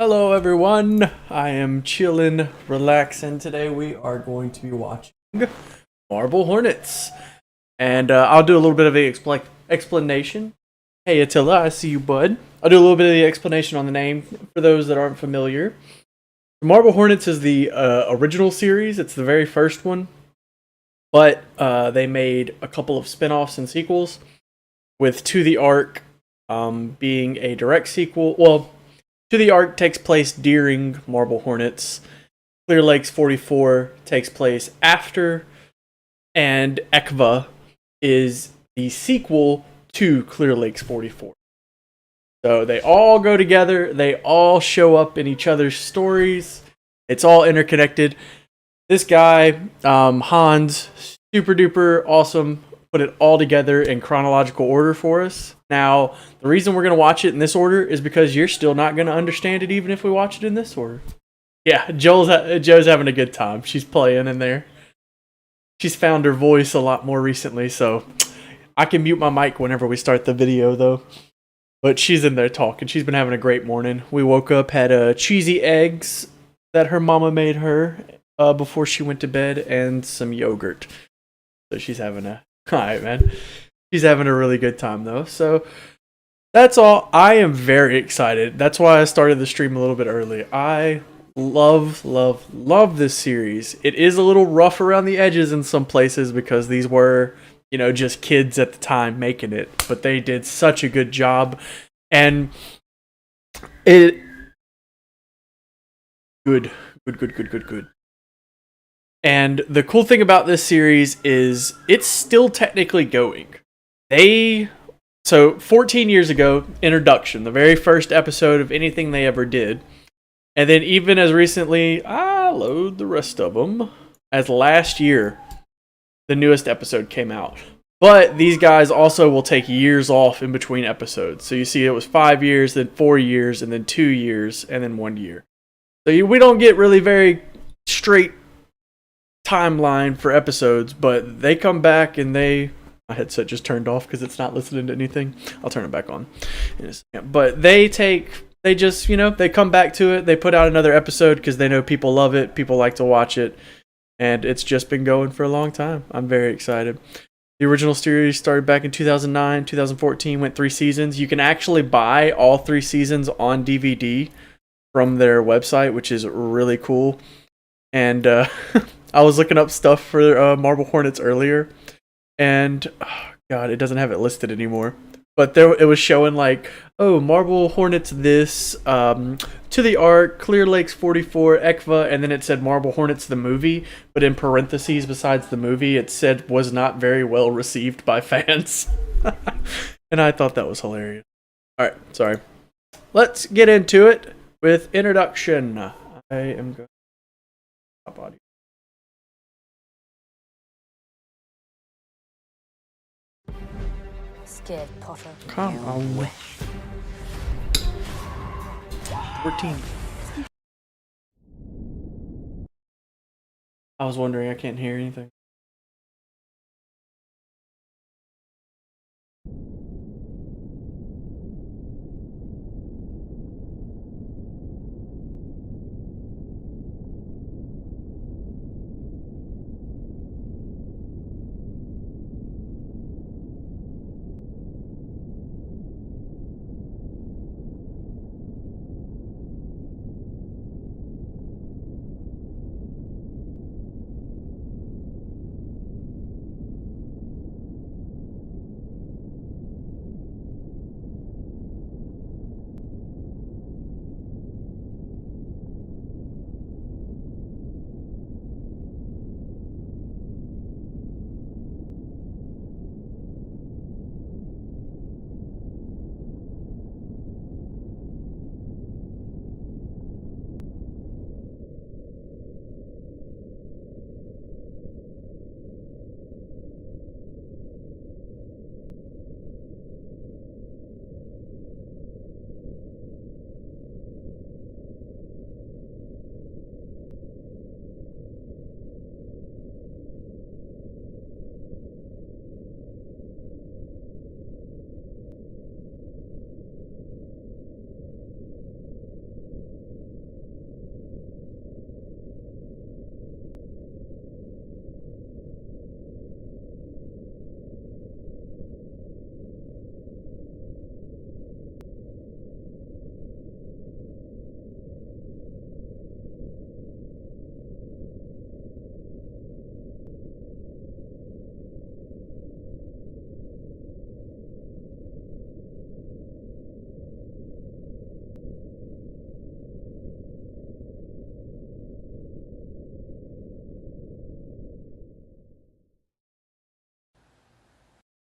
Hello everyone, I am chillin', relaxing. Today we are going to be watching Marble Hornets. And I'll do a little bit of the explanation. Hey Attila, I see you, bud. I'll do a little bit of the explanation on the name for those that aren't familiar. Marble Hornets is the original series, it's the very first one. But they made a couple of spin-offs and sequels, with To the Ark being a direct sequel. Well, To the Ark takes place during Marble Hornets. Clear Lakes 44 takes place after, and ECKVA is the sequel to Clear Lakes 44. So they all go together, they all show up in each other's stories. It's all interconnected. This guy, Hans, super duper awesome, put it all together in chronological order for us. Now, the reason we're going to watch it in this order is because you're still not going to understand it even if we watch it in this order. Yeah, Joe's having a good time. She's playing in there. She's found her voice a lot more recently, so I can mute my mic whenever we start the video, though. But she's in there talking. She's been having a great morning. We woke up, had cheesy eggs that her mama made her before she went to bed, and some yogurt. So she's having a... Alright, man. She's having a really good time, though. So that's all. I am very excited. That's why I started the stream a little bit early. I love this series. It is a little rough around the edges in some places because these were, just kids at the time making it. But they did such a good job. And it... Good. And the cool thing about this series is it's still technically going. So 14 years ago, introduction, the very first episode of anything they ever did. And then even as recently, I load the rest of them, as last year, the newest episode came out. But these guys also will take years off in between episodes. So you see it was 5 years, then 4 years, and then 2 years, and then 1 year. So we don't get really very straight timeline for episodes, but they come back and my headset just turned off because it's not listening to anything. I'll turn it back on in a second. But they just they come back to it. They put out another episode because they know people love it, people like to watch it, and it's just been going for a long time. I'm very excited. The original series started back in 2009, 2014, went 3 seasons. You can actually buy all 3 seasons on DVD from their website, which is really cool. And I was looking up stuff for Marble Hornets earlier, and God, it doesn't have it listed anymore. But it was showing like, oh, Marble Hornets this, To the Ark, Clear Lakes 44, ECKVA, and then it said Marble Hornets the movie, but in parentheses besides the movie, it said was not very well received by fans. And I thought that was hilarious. Alright, sorry. Let's get into it with introduction. I am going to stop audio. Scared, Potter. Come on. 14. I was wondering, I can't hear anything.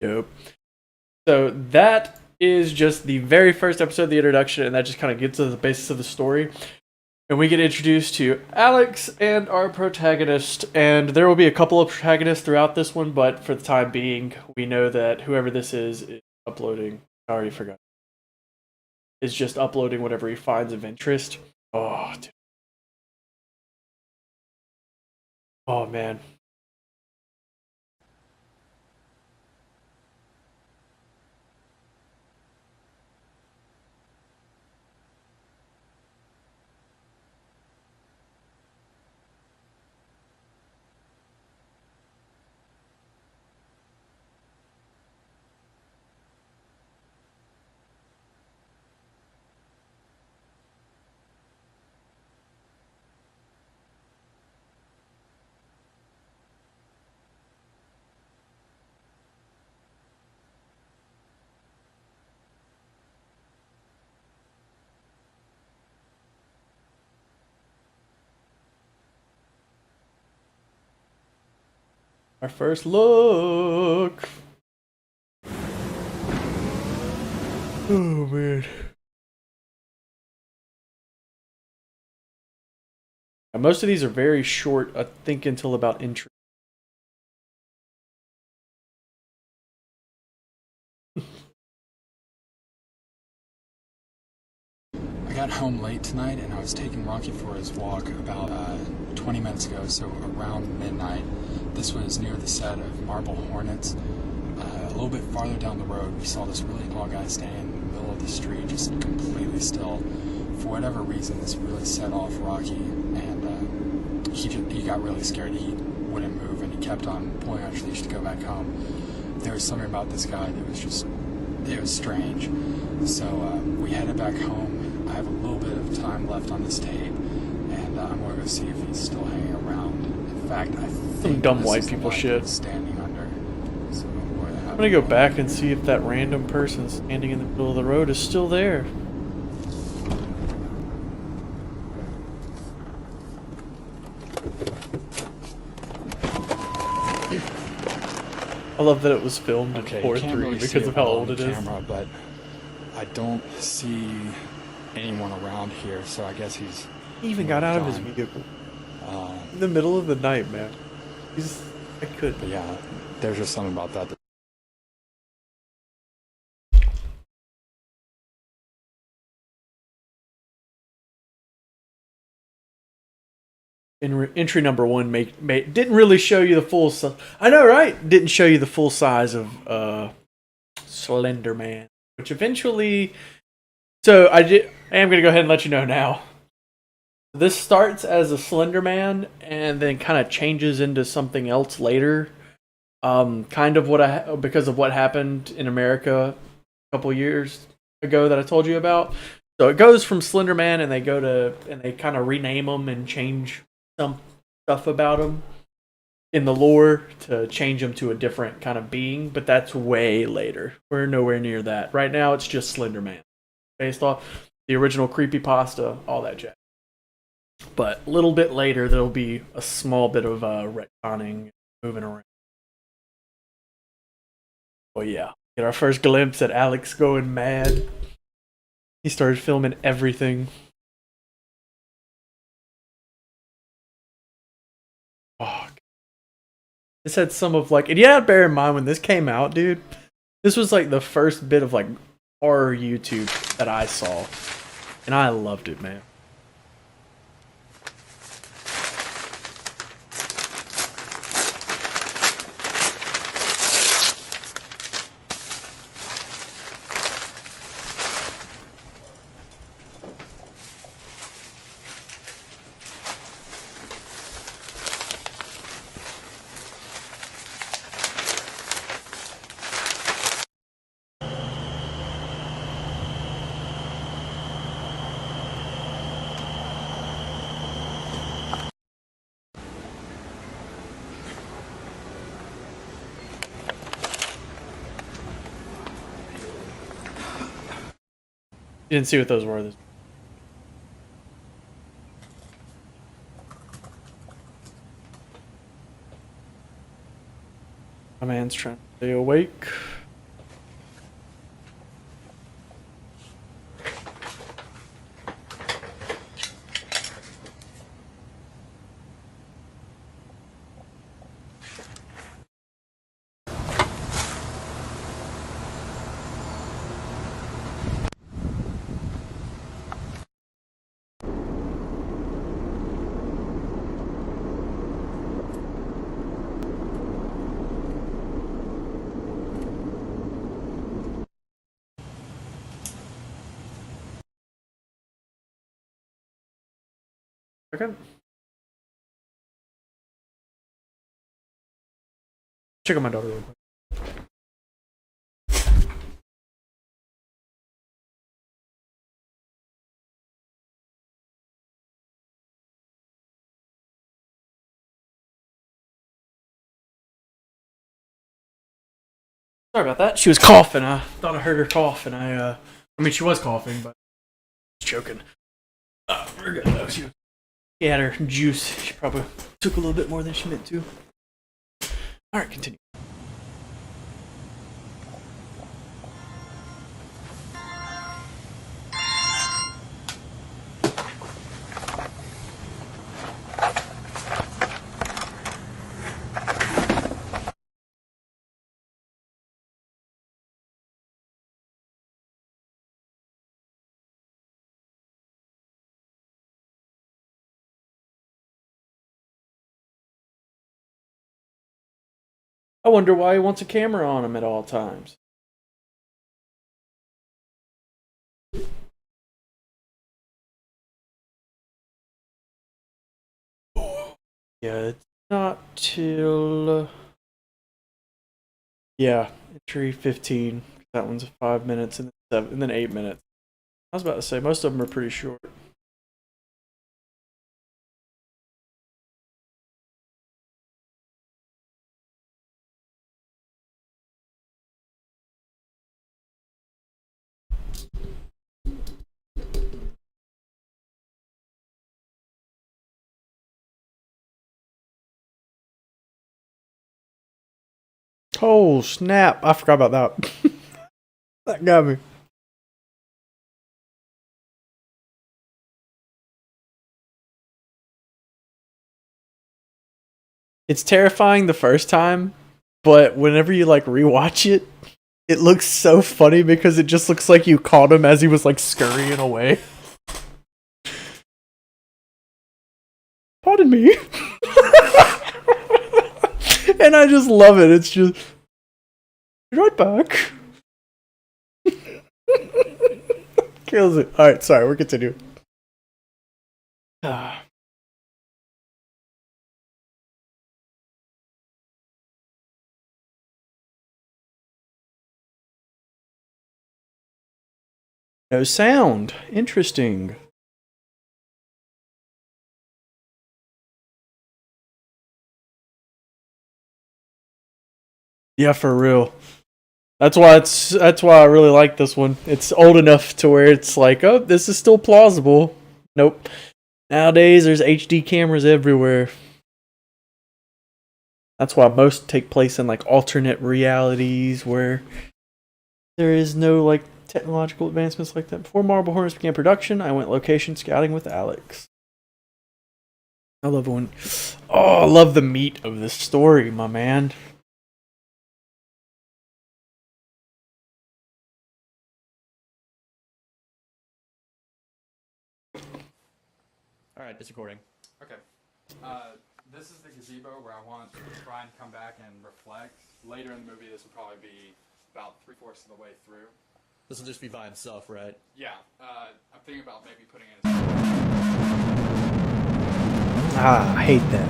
Dope. So that is just the very first episode of the introduction, and that just kind of gets to the basis of the story. And we get introduced to Alex and our protagonist, and there will be a couple of protagonists throughout this one, but for the time being, we know that whoever this is uploading. I already forgot. Is just uploading whatever he finds of interest. Oh, dude. Oh man. Our first look. Oh man. Now, most of these are very short, I think until about intro. I got home late tonight and I was taking Rocky for his walk about 20 minutes ago, so around midnight. This was near the set of Marble Hornets. A little bit farther down the road, we saw this really tall guy standing in the middle of the street, just completely still. For whatever reason, this really set off Rocky, and he got really scared. He wouldn't move, and he kept on pulling on his leash to go back home. There was something about this guy that was just, it was strange. So we headed back home. I have a little bit of time left on this tape, and I'm going to go see if he's still hanging around. In fact, I think some dumb white people shit. Standing under. So I'm gonna go back and see if that random person standing in the middle of the road is still there. I love that it was filmed in 4:3 really because of how old it is. Camera, but I don't see anyone around here, so I guess he's. He even got out of his vehicle in the middle of the night, man. I could. But yeah, there's just something about that. Entry number one didn't really show you the full. I know, right? Didn't show you the full size of Slender Man, which eventually. So I am gonna go ahead and let you know now. This starts as a Slender Man and then kind of changes into something else later. Kind of because of what happened in America a couple years ago that I told you about. So it goes from Slender Man and they kind of rename him and change some stuff about him in the lore to change him to a different kind of being, but that's way later. We're nowhere near that. Right now it's just Slender Man. Based off the original creepypasta, all that jazz. But a little bit later there'll be a small bit of retconning, moving around. Oh yeah. Get our first glimpse at Alex going mad. He started filming everything. Oh, this had some of like, and yeah, bear in mind when this came out, dude, this was like the first bit of like horror YouTube that I saw, and I loved it, man. You didn't see what those were. My man's trying to stay awake. Okay. Check on my daughter real quick. Sorry about that. She was coughing. I thought I heard her cough, and I mean, she was coughing, but choking. We're good though. She had her juice. She probably took a little bit more than she meant to. All right, continue. I wonder why he wants a camera on him at all times. Yeah, it's not till entry 15. That one's 5 minutes and then 8 minutes. I was about to say most of them are pretty short. Oh snap! I forgot about that. That got me. It's terrifying the first time, but whenever you like rewatch it, it looks so funny because it just looks like you caught him as he was like scurrying away. Pardon me. And I just love it. It's just right back. Kills it. Alright, sorry, we're continuing. No sound. Interesting. Yeah, for real. That's why I really like this one. It's old enough to where it's like, oh, this is still plausible. Nope. Nowadays there's HD cameras everywhere. That's why most take place in like alternate realities where there is no like technological advancements like that. Before Marble Hornets began production, I went location scouting with Alex. I love I love the meat of this story, my man. Alright, it's recording. Okay. This is the gazebo where I want Brian to come back and reflect. Later in the movie, this will probably be about 3/4 of the way through. This will just be by himself, right? Yeah. I'm thinking about maybe putting in I hate that.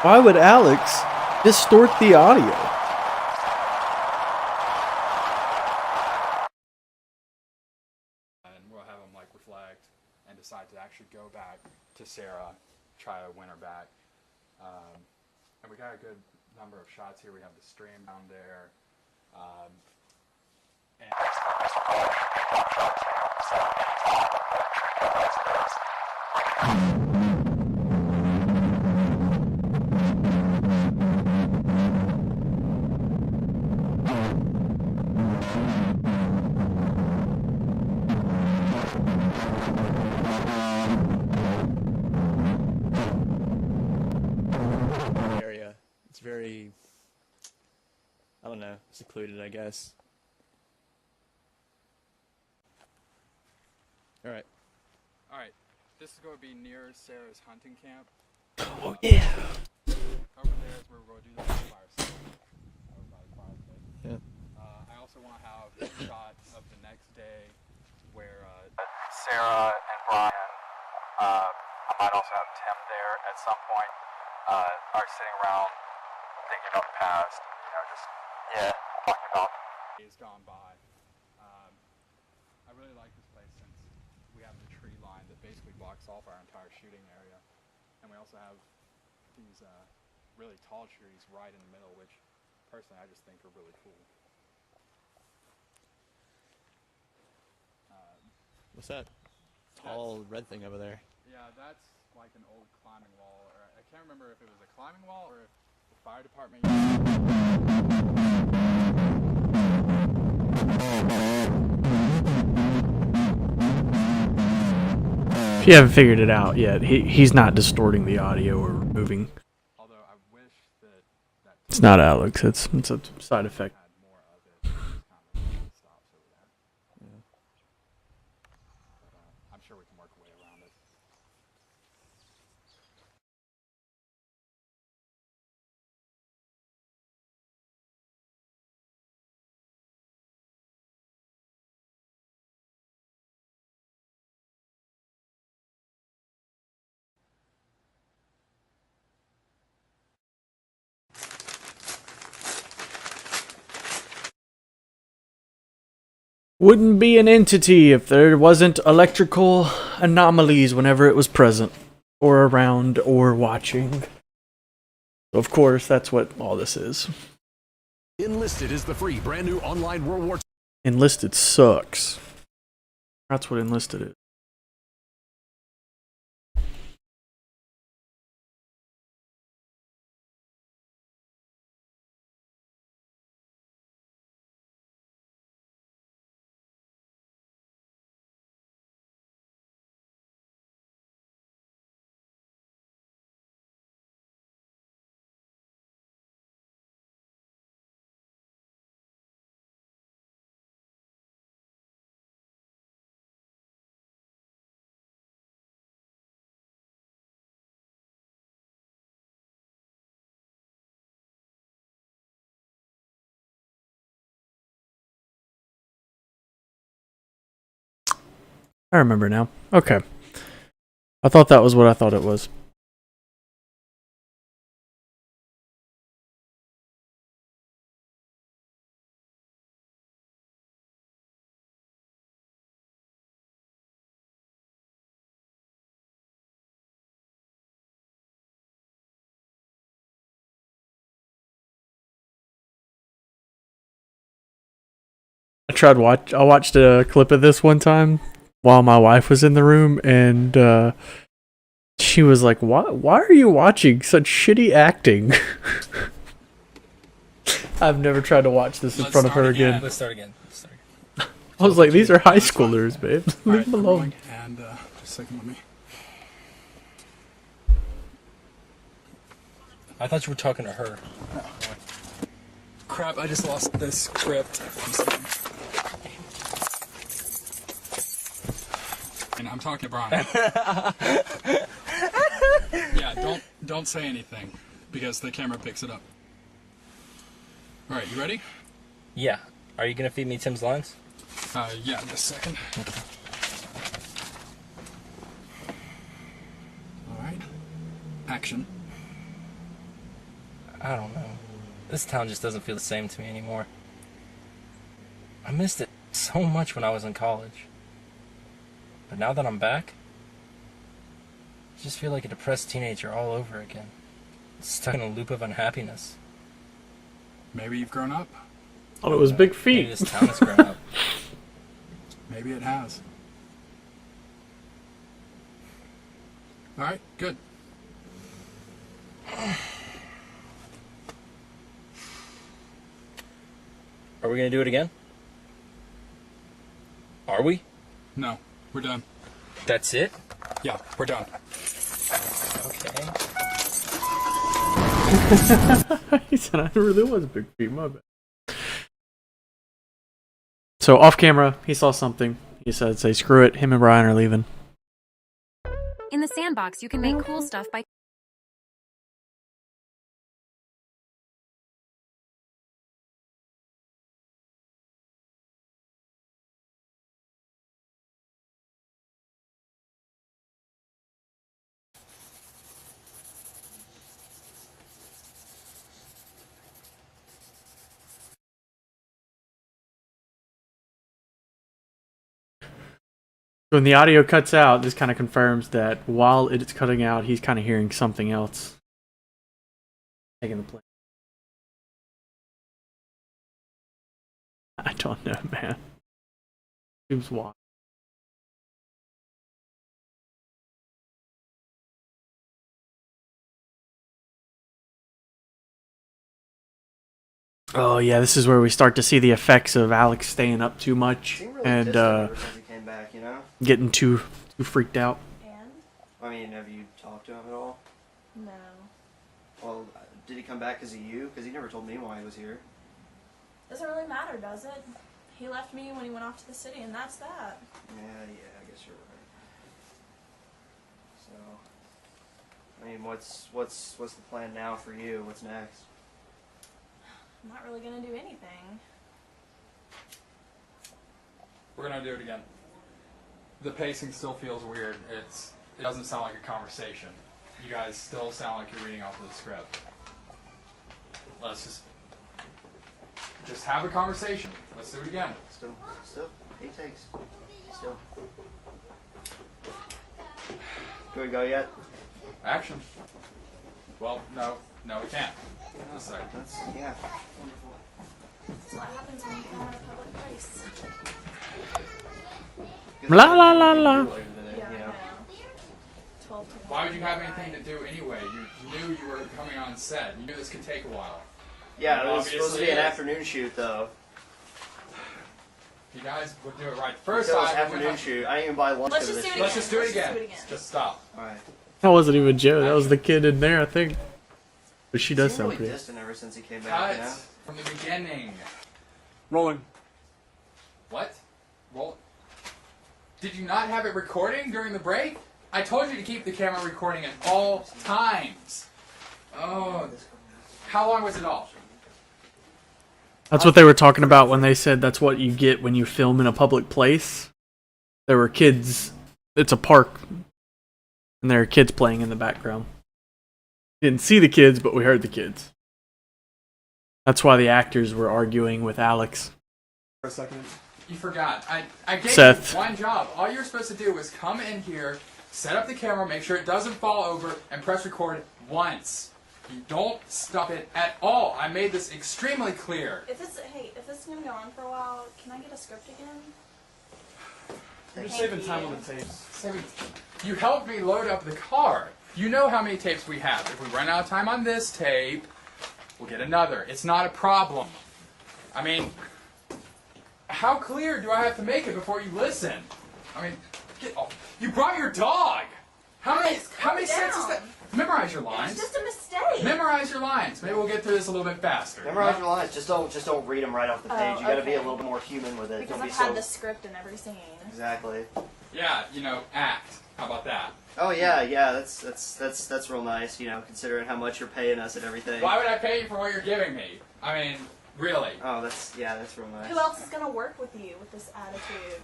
Why would Alex distort the audio? and we'll have him like reflect and decide to actually go back to Sarah, try to win her back. And we got a good number of shots here. We have the stream down there. And I don't know, secluded, I guess. All right. All right, this is going to be near Sarah's hunting camp. Oh yeah. Over there is where we're going to do the fire sale. Over by the fire pit. Yeah. I also want to have a shot of the next day where Sarah and Brian, I might also have Tim there at some point, are sitting around thinking about the past, just talking about days gone by. I really like this place since we have the tree line that basically blocks off our entire shooting area, and we also have these really tall trees right in the middle, which personally I just think are really cool. What's that tall red thing over there? Yeah, that's like an old climbing wall, or I can't remember if it was a climbing wall or if the fire department If you haven't figured it out yet, he's not distorting the audio or moving. Although I wish that It's not Alex. It's a side effect. had more of it. It just kind of stops over there. Yeah. But I'm sure we can work a way around it. Wouldn't be an entity if there wasn't electrical anomalies whenever it was present, or around, or watching. Of course, that's what all this is. Enlisted is the free, brand new online World War II. Enlisted sucks. That's what Enlisted is. I remember now. Okay. I thought that was what I thought it was. I watched a clip of this one time while my wife was in the room, and she was like, why are you watching such shitty acting? I've never tried to watch this in front of her again. Let's start again. I was like, these are high schoolers, babe. Leave them alone. And just a second with me. I thought you were talking to her. Crap, I just lost this script. And I'm talking to Brian. Yeah, don't say anything because the camera picks it up. All right, you ready? Yeah. Are you gonna feed me Tim's lines? Yeah, just a second. All right. Action. I don't know. This town just doesn't feel the same to me anymore. I missed it so much when I was in college. But now that I'm back, I just feel like a depressed teenager all over again. Stuck in a loop of unhappiness. Maybe you've grown up. Oh, it was big Maybe feet. this town has grown up. Maybe it has. All right, good. Are we gonna do it again? Are we? No, we're done. That's it? Yeah, we're done. Okay. He said I really was big feet, my bad. So off camera, he saw something. He said, "Say screw it. Him and Brian are leaving." In the sandbox, you can make cool stuff by When the audio cuts out, this kind of confirms that while it's cutting out, he's kind of hearing something else taking the place. I don't know, man. Seems wild. Oh yeah, this is where we start to see the effects of Alex staying up too much Seemed really and distant ever since he came back, you know? getting too freaked out. And? I mean, have you talked to him at all? No. Well, did he come back because of you? Because he never told me why he was here. Doesn't really matter, does it? He left me when he went off to the city, and that's that. Yeah, I guess you're right. So, I mean, what's the plan now for you? What's next? I'm not really gonna do anything. We're gonna do it again. The pacing still feels weird. It doesn't sound like a conversation. You guys still sound like you're reading off of the script. Let's just have a conversation. Let's do it again. Still, 8 takes. Still. Can we go yet? Action. Well, no, we can't. Just a second. Yeah. Wonderful. That's what happens when you come out of a public place. La la la la. Later today, Yeah, you I know? know. 12 to 1. Why would you have anything to do anyway? You knew you were coming on set. You knew this could take a while. Yeah, it was supposed to Obviously be an it is. afternoon shoot, though. You guys would do it right the It first was time. an afternoon shoot. I didn't even buy lunch Let's for just this do it shoot. Let's just do it Let's just again. do it again. Just stop. Alright. That wasn't even Joe. That was the kid in there, I think. But she does Seemed sound really pretty. distant ever since he came back, Cut you know? from the beginning. Rolling. What? Roll. Did you not have it recording during the break? I told you to keep the camera recording at all times. Oh, how long was it off? That's what they were talking about when they said that's what you get when you film in a public place. There were kids. It's a park. And there are kids playing in the background. Didn't see the kids, but we heard the kids. That's why the actors were arguing with Alex. For a second. You forgot. I gave Seth. you one job. All you were supposed to do was come in here, set up the camera, make sure it doesn't fall over, and press record once. You don't stop it at all. I made this extremely clear. If this is gonna go on for a while, can I get a script again? You're Thank saving you. time on the tapes. You helped me load up the car. You know how many tapes we have. If we run out of time on this tape, we'll get another. It's not a problem. I mean, how clear do I have to make it before you listen? I mean, get off. You brought your dog. How many sets is that? Memorize your It's lines. just a mistake. Memorize your lines. Maybe we'll get through this a little bit faster. Memorize your lines. Just don't read them right off the page. Oh, You gotta be a okay. little bit more human with it. Because Don't be I've so had the script in every scene. exactly. Yeah, act. How about that? Oh yeah. That's real nice. You know, considering how much you're paying us and everything. Why would I pay you for what you're giving me? I mean, really. Oh, that's real nice. Who else is gonna work with you with this attitude?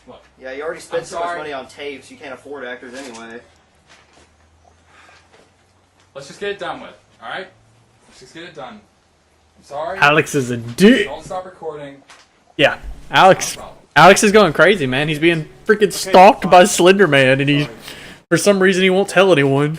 Look, Yeah, you already spent I'm so much sorry. money on tapes. You can't afford actors anyway. let's just get it done with. All right? Let's just get it done. I'm sorry. Alex is a dick. Don't stop recording. Yeah, Alex. No problem. Alex is going crazy, man. He's being freaking stalked by Slender Man, and he, for some reason, he won't tell anyone.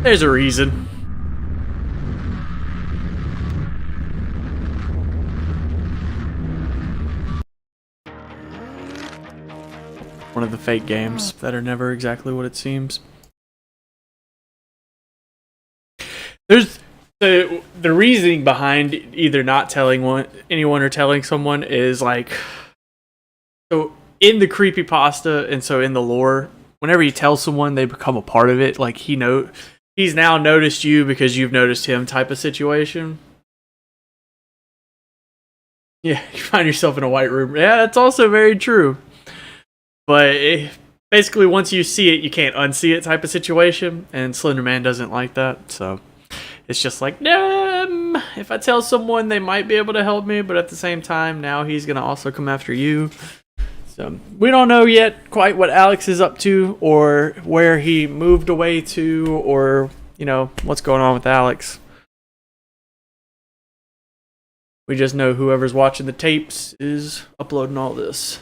There's a reason. One of the fake games that are never exactly what it seems. So the reasoning behind either not telling anyone or telling someone is like, so in the creepypasta and so in the lore, whenever you tell someone, they become a part of it. Like he's now noticed you because you've noticed him type of situation. Yeah, you find yourself in a white room. Yeah, that's also very true. But basically, once you see it, you can't unsee it type of situation. And Slender Man doesn't like that. So it's just like, if I tell someone, they might be able to help me. But at the same time, now he's going to also come after you. So we don't know yet quite what Alex is up to or where he moved away to or, what's going on with Alex. We just know whoever's watching the tapes is uploading all this.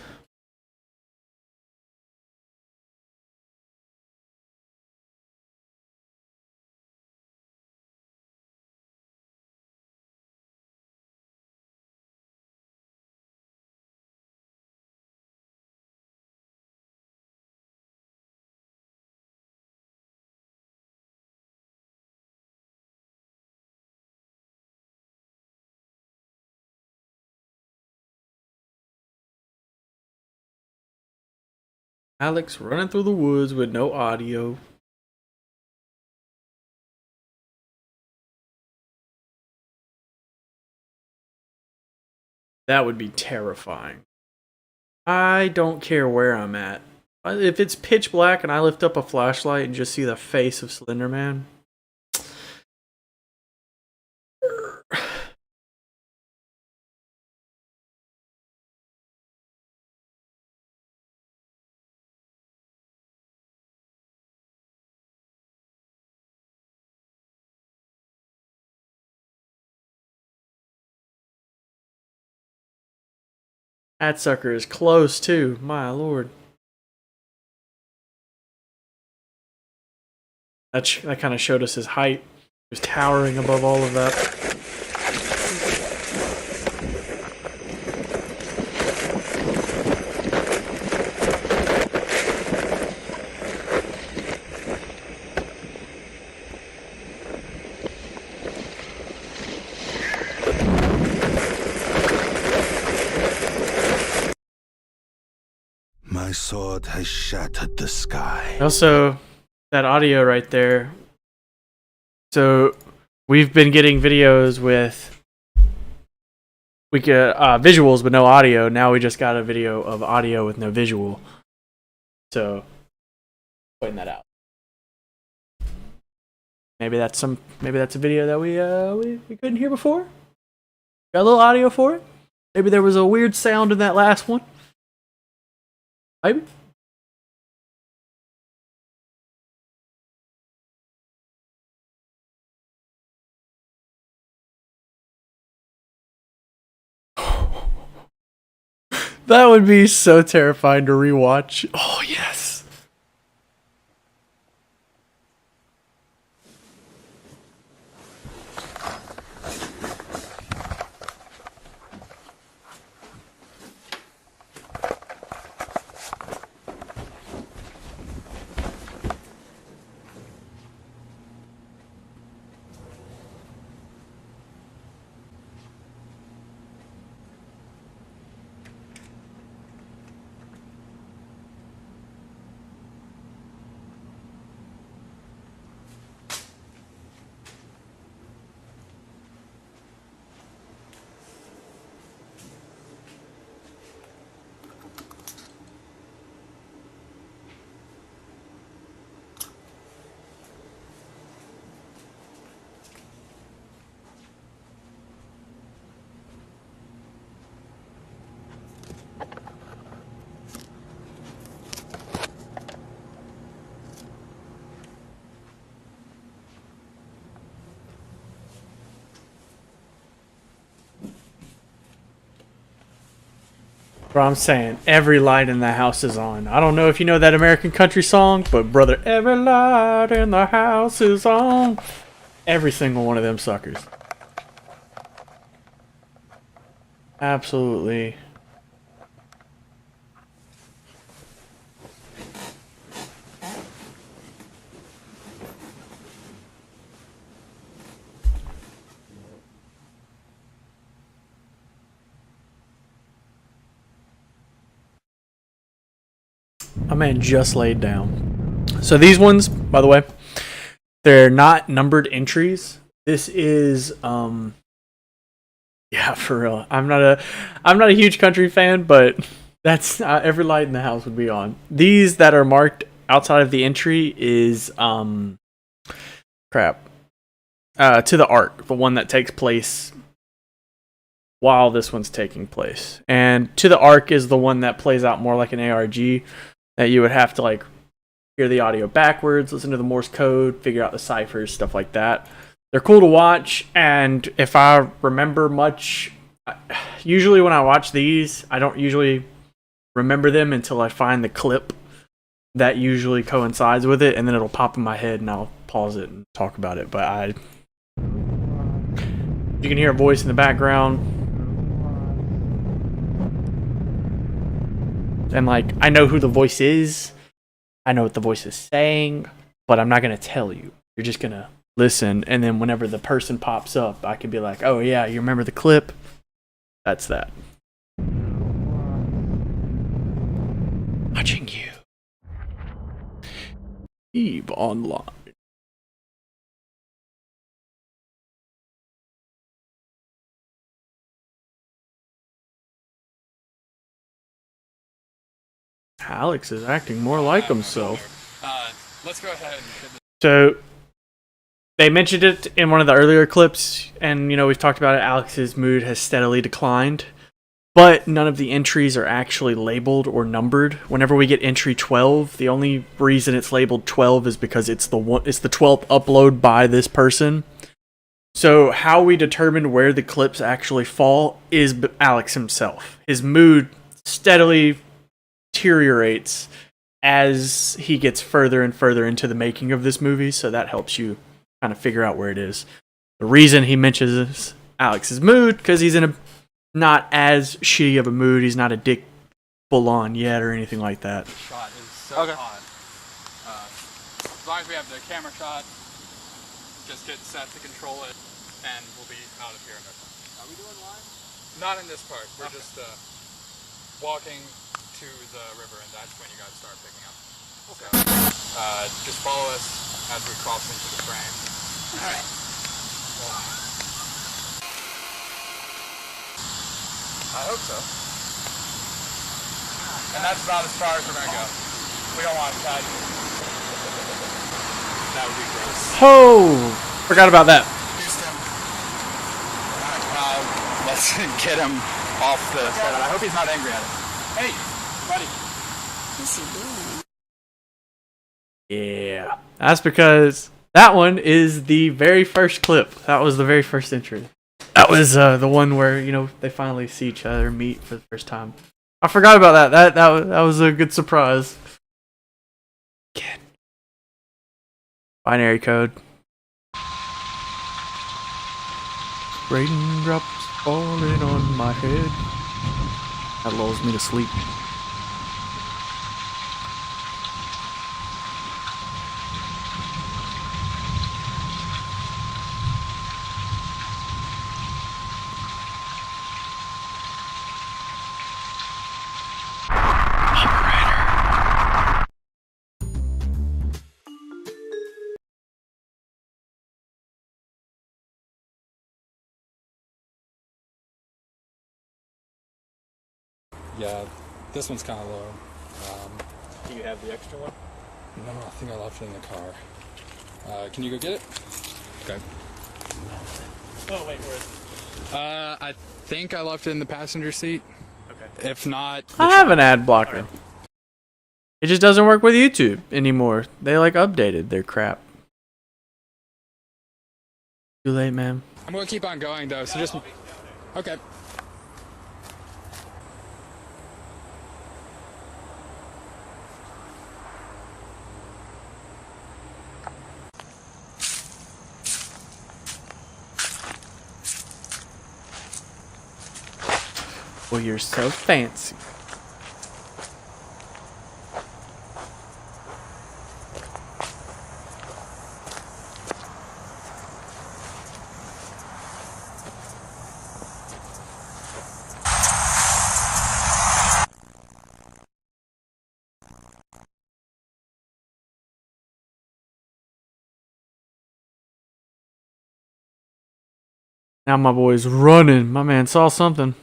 Alex running through the woods with no audio. That would be terrifying. I don't care where I'm at. If it's pitch black and I lift up a flashlight and just see the face of Slender Man. That sucker is close too, my lord. That kind of showed us his height. He was towering above all of that. My sword has shattered the sky. Also, that audio right there. So we've been getting videos with visuals but no audio. Now we just got a video of audio with no visual. So pointing that out. Maybe that's a video that we couldn't hear before. Got a little audio for it. Maybe there was a weird sound in that last one. Maybe. That would be so terrifying to rewatch. Oh, yes. Bro, I'm saying every light in the house is on. I don't know if you know that American country song, but brother, every light in the house is on. Every single one of them suckers. Absolutely. My man just laid down. So these ones, by the way, they're not numbered entries. This is yeah, for real. I'm not a huge country fan, but that's every light in the house would be on. These that are marked outside of the entry is crap. To the Ark, the one that takes place while this one's taking place. And To the Ark is the one that plays out more like an ARG, that you would have to like hear the audio backwards, listen to the Morse code, figure out the ciphers, stuff like that. They're cool to watch, and if I remember much, usually when I watch these, I don't usually remember them until I find the clip that usually coincides with it, and then it'll pop in my head and I'll pause it and talk about it. But you can hear a voice in the background, and like I know who the voice is, I know what the voice is saying, but I'm not gonna tell you. You're just gonna listen, and then whenever the person pops up, I can be like, "Oh yeah, you remember the clip? That's that." Watching you. EVE Online. Alex is acting more like himself. Let's go ahead and So they mentioned it in one of the earlier clips, and you know, we've talked about it. Alex's mood has steadily declined, but none of the entries are actually labeled or numbered. Whenever we get entry 12, the only reason it's labeled 12 is because it's the 12th upload by this person. So how we determine where the clips actually fall is Alex himself. His mood steadily deteriorates as he gets further and further into the making of this movie, so that helps you kind of figure out where it is. The reason he mentions Alex's mood, because he's in a not as shitty of a mood. He's not a dick full on yet or anything like that. shot is so hot. As long as we have the camera shot, just get set to control it, and we'll be out of here in no time. Are we doing live? Not in this part. We're just walking to the river, and that's when you guys start picking up. Okay. So, just follow us as we cross into the frame. All right. I hope so. And that's about as far as we're gonna go. We don't want that. That would be gross. Oh, forgot about that. Houston. Let's get him off the set. I hope he's not angry at us. Hey, buddy. What's he doing? Yeah, that's because that one is the very first clip. That was the very first entry. That was the one where, you know, they finally see each other meet for the first time. I forgot about that. That was a good surprise. Again. Binary code. Raindrops falling on my head. That lulls me to sleep. Yeah, this one's kind of low. Do you have the extra one? No, I think I left it in the car. Can you go get it? Okay. Oh, wait, where is it? I think I left it in the passenger seat. Okay. If not, I have an ad blocker. It just doesn't work with YouTube anymore. They like updated their crap. Too late, man. I'm gonna keep on going though. So just okay. Well, you're so fancy. Now my boy's running. My man saw something.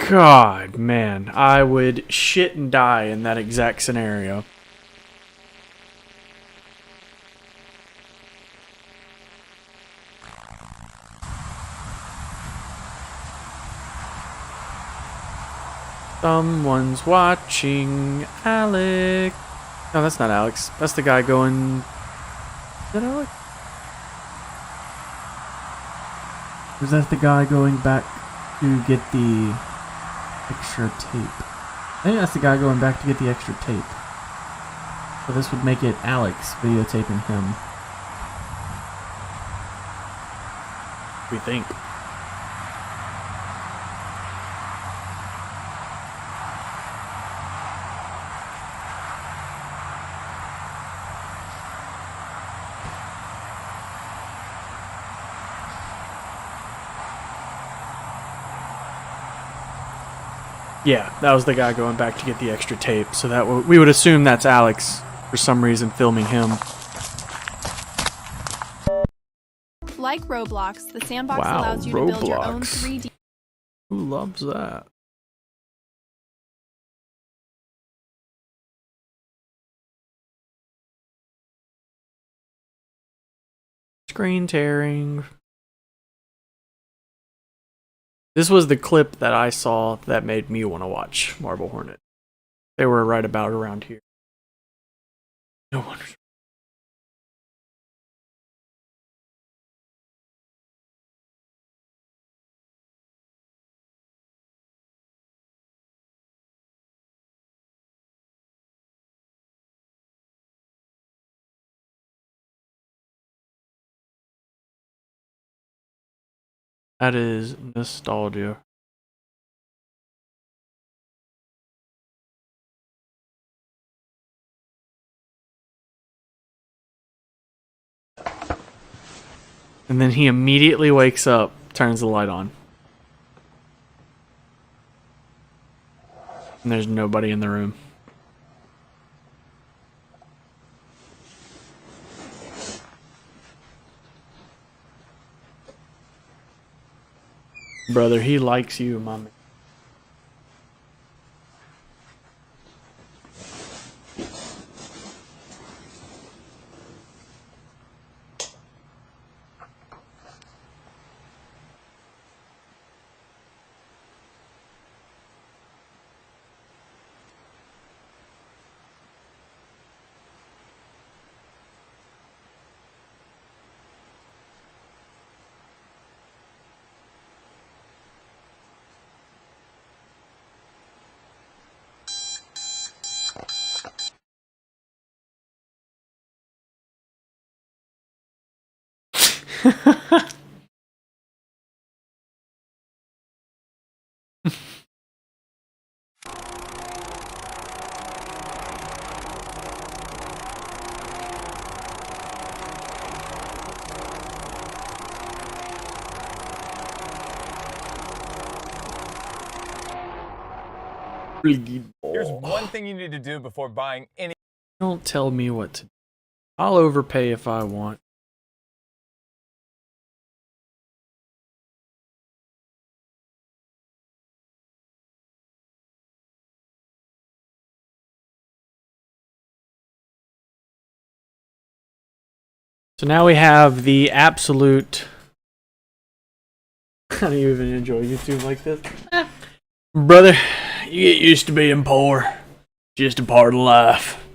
God, man. I would shit and die in that exact scenario. Someone's watching Alex. No, that's not Alex. That's the guy going... Is that Alex? Or is that the guy going back to get the extra tape? I think that's the guy going back to get the extra tape. So this would make it Alex videotaping him. We think. Yeah, that was the guy going back to get the extra tape, so that we would assume that's Alex for some reason filming him. Like Roblox, the sandbox Wow, allows you to build your own Roblox. 3D. Who loves that? Screen tearing. This was the clip that I saw that made me want to watch Marble Hornet. They were right about around here. No wonder. That is nostalgia. And then he immediately wakes up, turns the light on. And there's nobody in the room. Brother, he likes you, my man. Here's one thing you need to do before buying any. Don't tell me what to do. I'll overpay if I want. So now we have the absolute... I don't even enjoy YouTube like this. Brother, you get used to being poor. Just a part of life.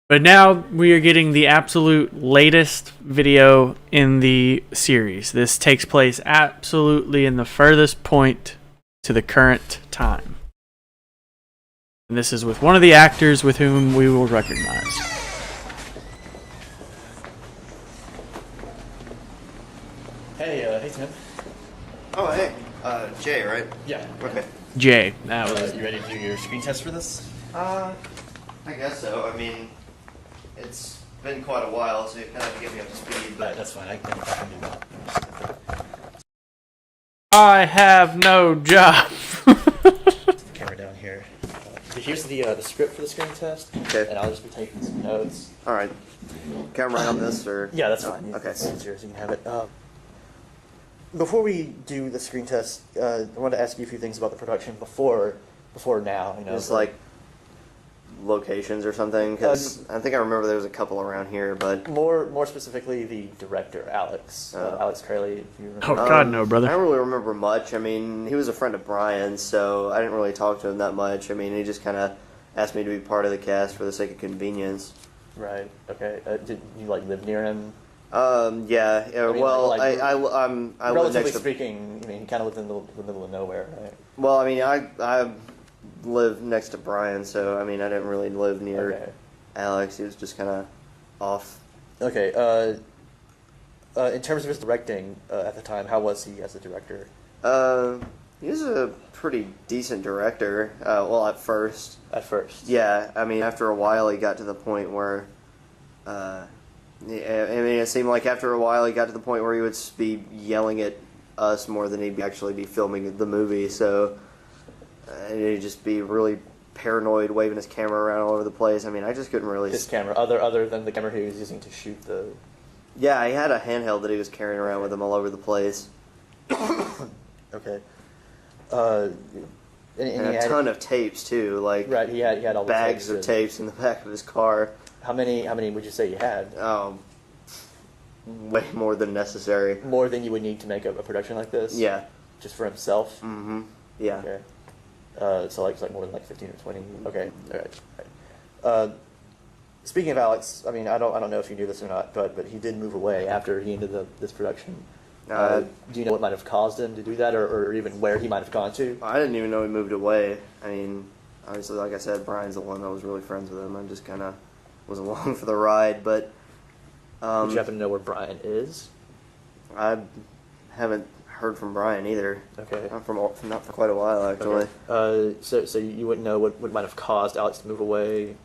But now we are getting the absolute latest video in the series. This takes place absolutely in the furthest point to the current time. And this is with one of the actors with whom we will recognize. Hey, Tim. Oh, hey. Jay, right? Yeah. Okay. Jay, that was... You ready to do your screen test for this? I guess so. I mean, it's been quite a while, so you kind of have to get me up to speed. But That's fine. I can do that. I have no job. Camera down here. Here's the script for the screen test. Okay. And I'll just be taking some notes. All right. Camera on this or? Yeah, that's fine. Okay. It's yours. You can have it. Before we do the screen test, I wanted to ask you a few things about the production before now. You know, Just like locations or something, because I think I remember there was a couple around here, but more specifically, the director, Alex Curley. If you remember. Oh God, no, brother. I don't really remember much. I mean, he was a friend of Brian's, so I didn't really talk to him that much. I mean, he just kind of asked me to be part of the cast for the sake of convenience. Right. Okay. Did you like live near him? Yeah. I mean, well, like, I live relatively next to. speaking, I mean, he kind of lived in the middle of nowhere, right? Well, I mean, I live next to Brian, so I mean, I didn't really live near Alex. He was just kind of off. Okay. In terms of his directing at the time, how was he as a director? He was a pretty decent director. Well, at first. At first. Yeah, I mean, after a while, he got to the point where. I mean, it seemed like after a while, he got to the point where he would be yelling at us more than he'd actually be filming the movie. So, he'd just be really paranoid, waving his camera around all over the place. I mean, I just couldn't really. His camera, other than the camera he was using to shoot the. Yeah, he had a handheld that he was carrying around with him all over the place. Okay. And a ton of tapes too, like right. He had all the bags of tapes in the back of his car. How many would you say you had? Way more than necessary. More than you would need to make a production like this? Yeah. Just for himself? Mm-hmm. Yeah. Okay. So like more than like 15 or 20. Okay. All right. Speaking of Alex, I mean, I don't know if you knew this or not, but he did move away after he ended this production. Do you know what might have caused him to do that, or even where he might have gone to? I didn't even know he moved away. I mean, obviously, like I said, Brian's the one that was really friends with him. I just kind of was along for the ride, but... Did you happen to know where Brian is? I haven't heard from Brian either. Okay. Not for quite a while, actually. Okay. So you wouldn't know what might have caused Alex to move away?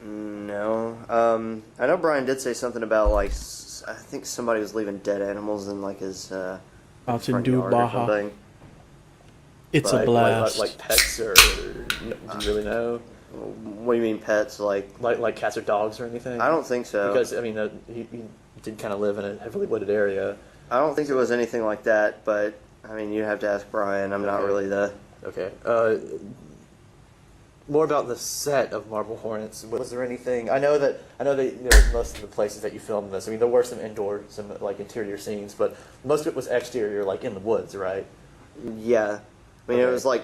No. I know Brian did say something about, like, I think somebody was leaving dead animals in, like, his Out in front yard or Dubaha. something. It's a blast. Like pets, or do you really know? What do you mean pets? Like cats or dogs or anything? I don't think so. Because, I mean, he did kind of live in a heavily wooded area. I don't think it was anything like that, but, I mean, you have to ask Brian. I'm not really the... Okay. More about the set of Marble Hornets. Was there anything? I know that most of the places that you filmed this. I mean, there were some indoor, some like interior scenes, but most of it was exterior, like in the woods, right? Yeah, I mean it was like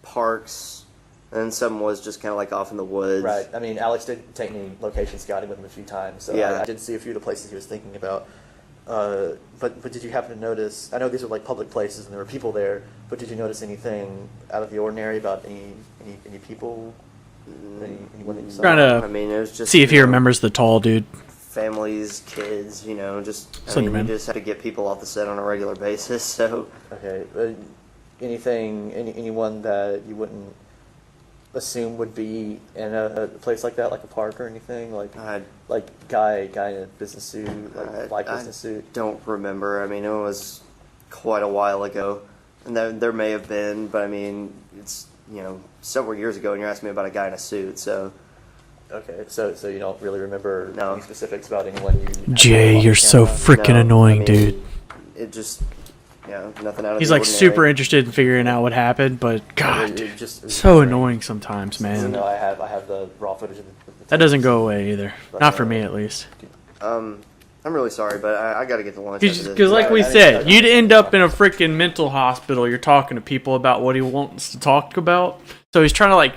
parks, and some was just kind of like off in the woods. Right. I mean, Alex did take me location scouting with him a few times, so yeah. I did see a few of the places he was thinking about. But did you happen to notice? I know these are like public places and there were people there, but did you notice anything out of the ordinary about any people? Anyone that you saw? Trying to I mean, it was just see if he remembers the tall dude. Families, kids, just I Slenderman. mean, you just have to get people off the set on a regular basis. So okay, anyone that you wouldn't assume would be in a place like that, like a park or anything, like guy in a business suit, like black business suit. Don't remember. I mean, it was quite a while ago, and there may have been, but I mean, it's several years ago, and you're asking me about a guy in a suit, so. Okay, so you don't really remember any specifics about anyone you... Jay, you're so freaking annoying, dude. It just, nothing out of He's the like ordinary. super interested in figuring out what happened, but God, It was so annoying sometimes, man. I have the raw footage of the That doesn't go away either. Not for me, at least. I'm really sorry, but I got to get to lunch. Because like we said, you'd end up in a freaking mental hospital. You're talking to people about what he wants to talk about. So he's trying to like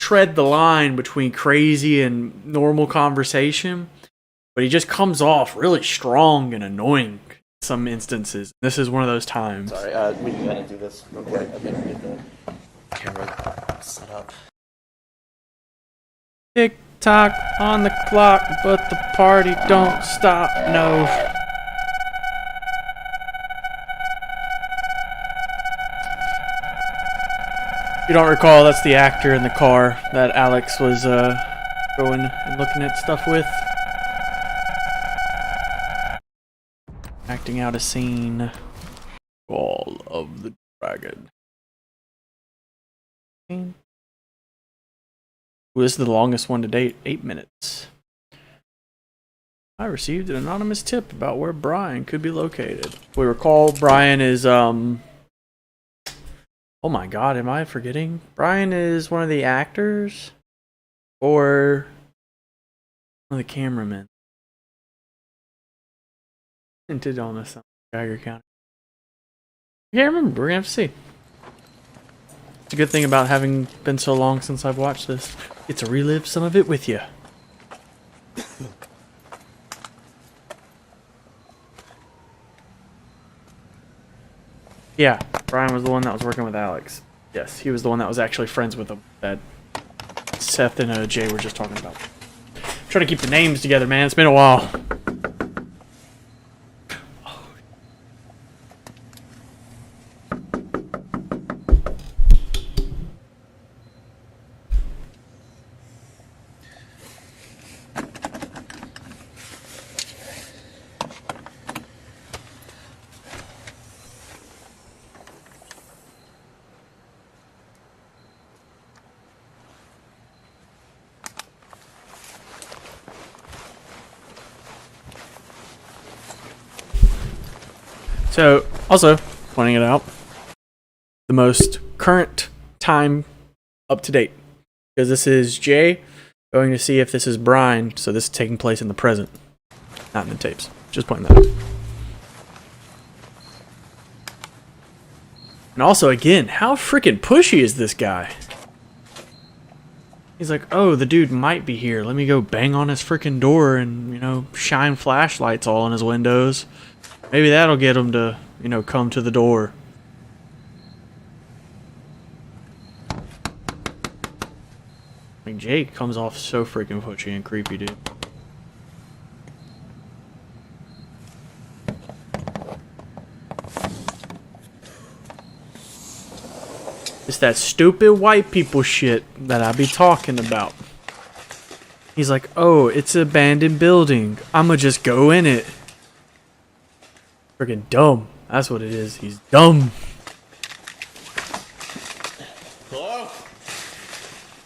tread the line between crazy and normal conversation, but he just comes off really strong and annoying in some instances. This is one of those times. Sorry, we gotta do this real quick. I better get the camera set up. Tick tock on the clock, but the party don't stop. No. If you don't recall, that's the actor in the car that Alex was going and looking at stuff with. Acting out a scene. Call of the Dragon. Ooh, this is the longest one to date, 8 minutes. I received an anonymous tip about where Brian could be located. If we recall, Brian is, oh my god, am I forgetting? Brian is one of the actors? Or one of the cameramen? Hinted on this on Geiger County. I can't remember, we're gonna have to see. It's a good thing about having been so long since I've watched this. Get to relive some of it with you. Yeah, Brian was the one that was working with Alex. Yes, he was the one that was actually friends with him that Seth and Jay were just talking about. Try to keep the names together, man. It's been a while. So, also, pointing it out, the most current time up to date. Because this is Jay going to see if this is Brian, so this is taking place in the present, not in the tapes. Just pointing that out. And also, again, how freaking pushy is this guy? He's like, oh, the dude might be here. Let me go bang on his freaking door and, you know, shine flashlights all in his windows. Maybe that'll get him to, you know, come to the door. I mean, Jake comes off so freaking pushy and creepy, dude. It's that stupid white people shit that I be talking about. He's like, oh, it's an abandoned building. I'ma just go in it. Freaking dumb. That's what it is. He's dumb. Hello?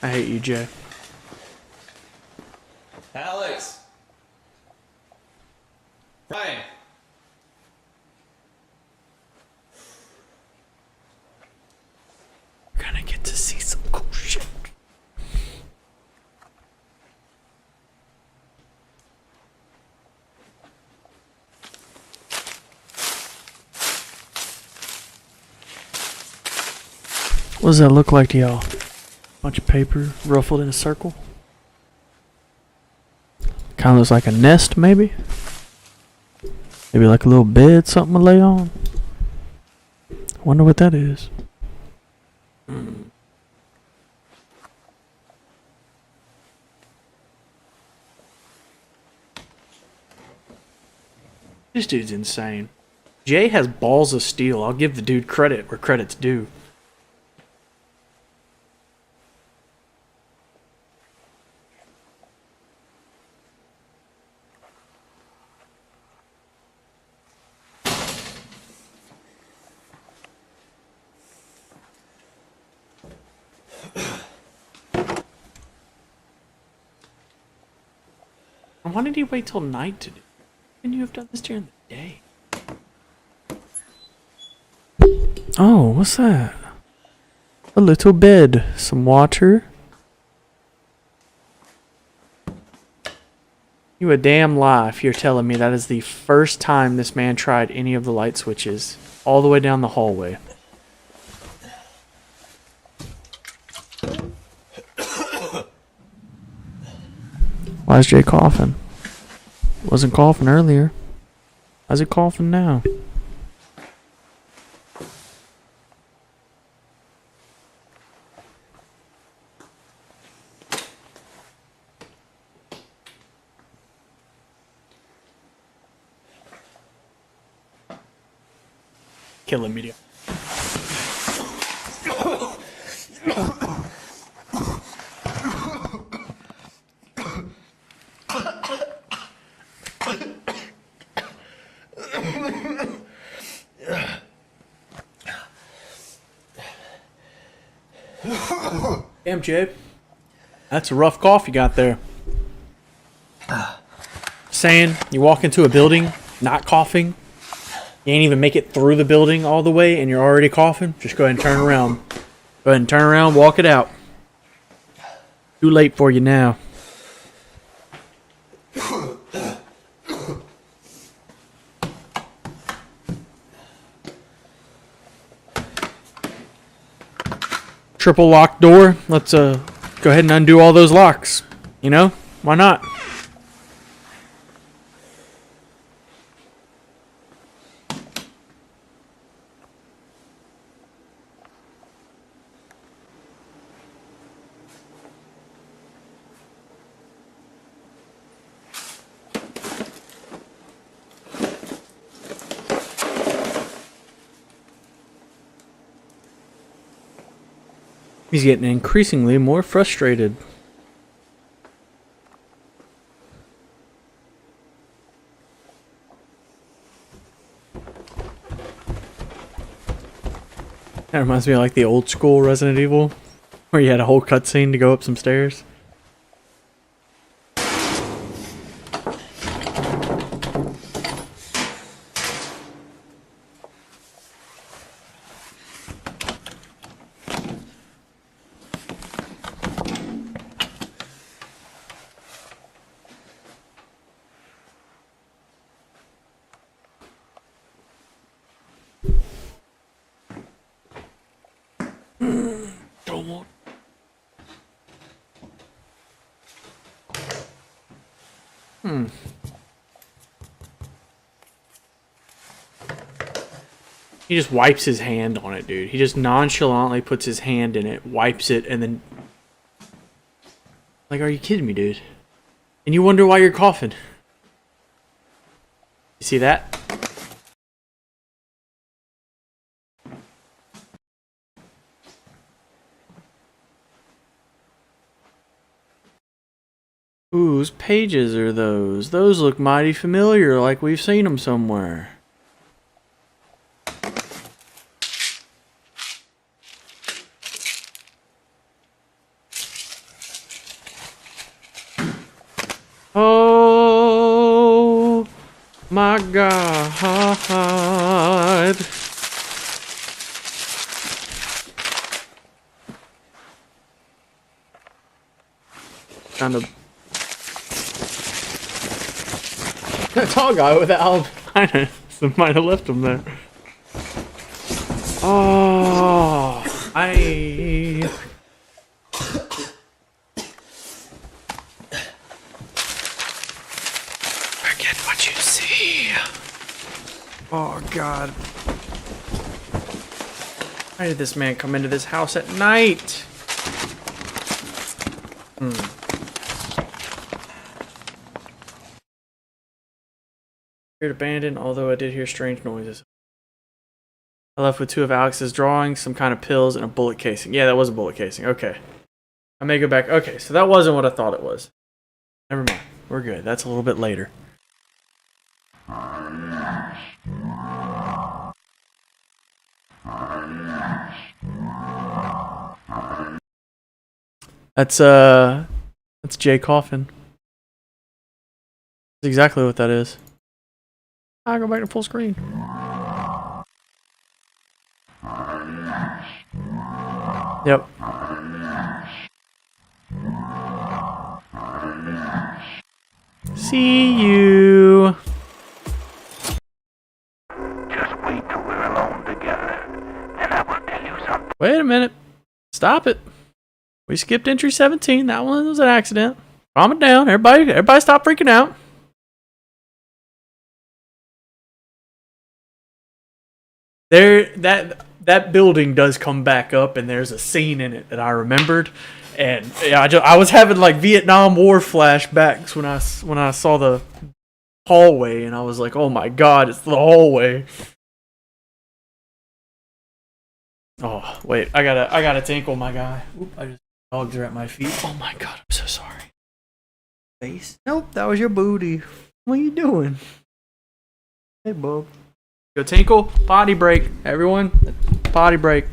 I hate you, Jay. Alex? Brian? We're gonna get to see some cool shit. What does that look like to y'all? Bunch of paper ruffled in a circle? Kind of looks like a nest, maybe? Maybe like a little bed, something to lay on? Wonder what that is. This dude's insane. Jay has balls of steel. I'll give the dude credit where credit's due. Why did he wait till night to do it? Couldn't you have done this during the day? Oh, what's that? A little bed. Some water. You a damn lie if you're telling me that is the first time this man tried any of the light switches all the way down the hallway. Why is Jay coughing? Wasn't coughing earlier. Why's he coughing now? Killing media. Damn, Jade. That's a rough cough you got there. Saying you walk into a building not coughing, you ain't even make it through the building all the way and you're already coughing, just go ahead and turn around. Go ahead and turn around, walk it out. Too late for you now. Triple locked door. Let's go ahead and undo all those locks. You know? Why not? He's getting increasingly more frustrated. That reminds me of like the old school Resident Evil, where you had a whole cutscene to go up some stairs. Don't want. He just wipes his hand on it, dude. He just nonchalantly puts his hand in it, wipes it, and then... Like, are you kidding me, dude? And you wonder why you're coughing. You see that? Whose pages are those? Those look mighty familiar, like we've seen them somewhere. Oh my God. Kind of. That tall guy with the albino might have left him there. Oh, forget what you see. Oh God. Why did this man come into this house at night? Abandoned, although I did hear strange noises. I left with two of Alex's drawings, some kind of pills, and a bullet casing. Yeah, that was a bullet casing. Okay. I may go back. Okay, so that wasn't what I thought it was. Never mind. We're good. That's a little bit later. That's Jay Coffin. That's exactly what that is. I'll go back to full screen. Yep. See you. Just wait till we're alone together, and I will tell you something. Wait a minute. Stop it. We skipped entry 17. That one was an accident. Calm it down. Everybody stop freaking out. That building does come back up, and there's a scene in it that I remembered, and yeah, I was having like Vietnam War flashbacks when I saw the hallway, and I was like, oh my God, it's the hallway. Oh wait, I gotta tinkle my guy. Oop, dogs are at my feet. Oh my God, I'm so sorry. Face? Nope, that was your booty. What are you doing? Hey, bub. Go tinkle, potty break. Everyone, potty break.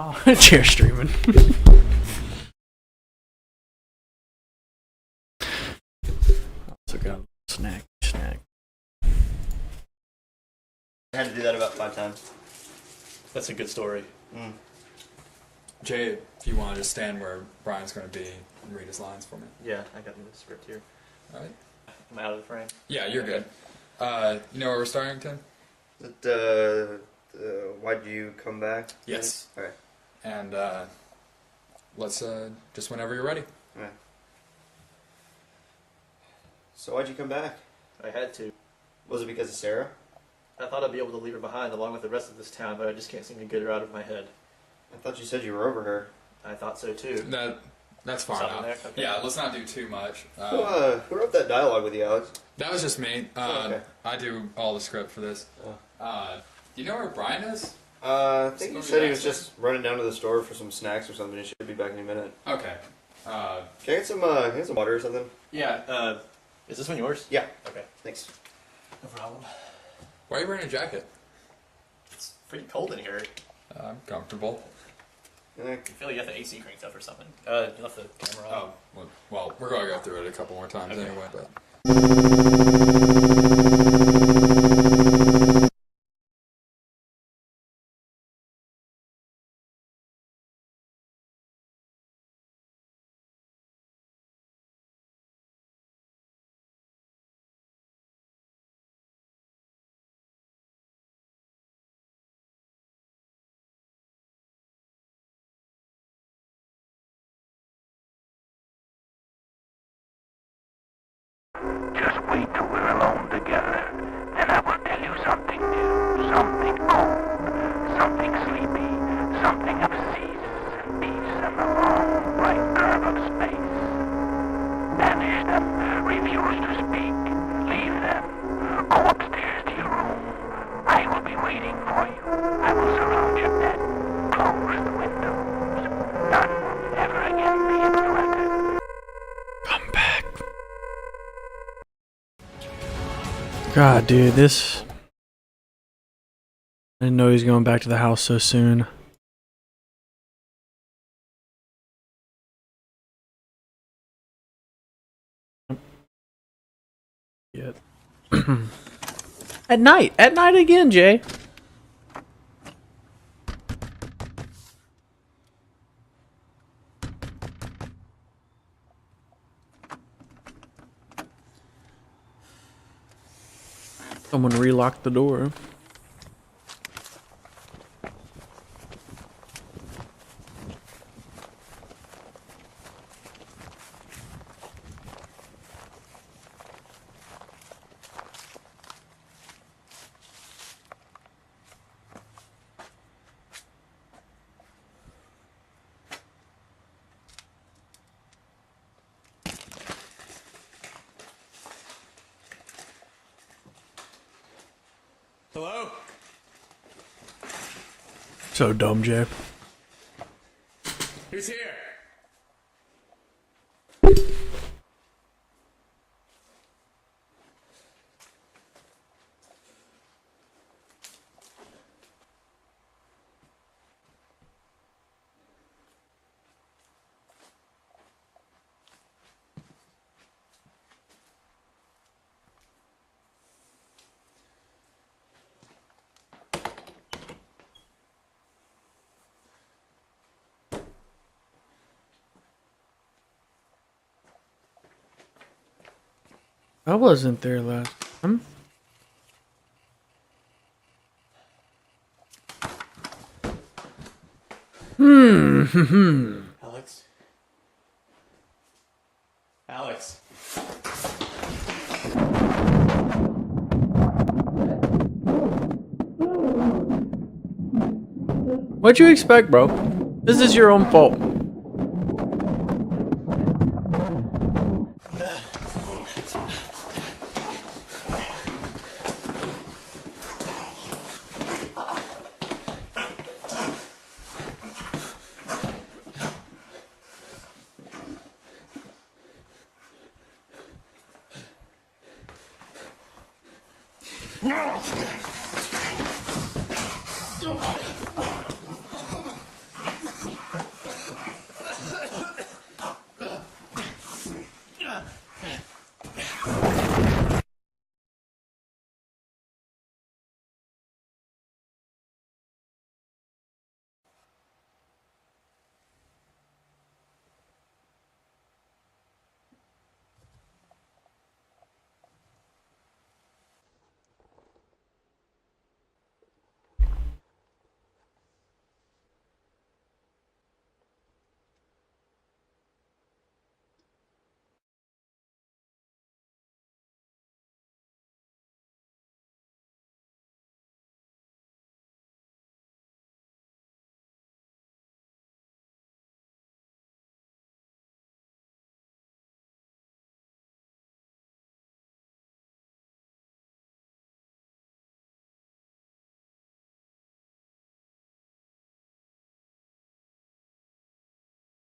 Oh, chair streaming. Also got a snack. I had to do that about 5 times. That's a good story. Mm. Jay, if you want to just stand where Brian's going to be and read his lines for me. Yeah, I got the script here. All right. Am I out of the frame? Yeah, you're good. You know where we're starting, Tim? Why'd you come back? Yes. Alright. And let's just whenever you're ready. Alright. So why'd you come back? I had to. Was it because of Sarah? I thought I'd be able to leave her behind along with the rest of this town, but I just can't seem to get her out of my head. I thought you said you were over her. I thought so too. That's far Something enough. there? Okay. Yeah, let's not do too much. Who wrote that dialogue with you, Alex? That was just me. Okay. I do all the script for this. Do you know where Brian is? I think he said he was just running down to the store for some snacks or something. He should be back any minute. Okay. Can I get some water or something? Yeah, is this one yours? Yeah. Okay. Thanks. No problem. Why are you wearing a jacket? It's pretty cold in here. I'm comfortable. I feel like you have the AC cranked up or something. You left the camera on. Oh, well, we're going to go through it a couple more times anyway, but... Just wait till we're alone together, and I will tell you something new, something old, something sleepy, something of seas and peace and the long, bright curve of space. Banish them, refuse to speak, leave them, go upstairs to your room. I will be waiting for you. I will surround your bed, close the windows. None will ever again be able to enter. Come back. God, dude, this... I didn't know he was going back to the house so soon. Yet. At night again, Jay. Someone relocked the door. Hello? So dumb, Jay. Who's here? I wasn't there last time. Alex? Alex? What'd you expect, bro? This is your own fault.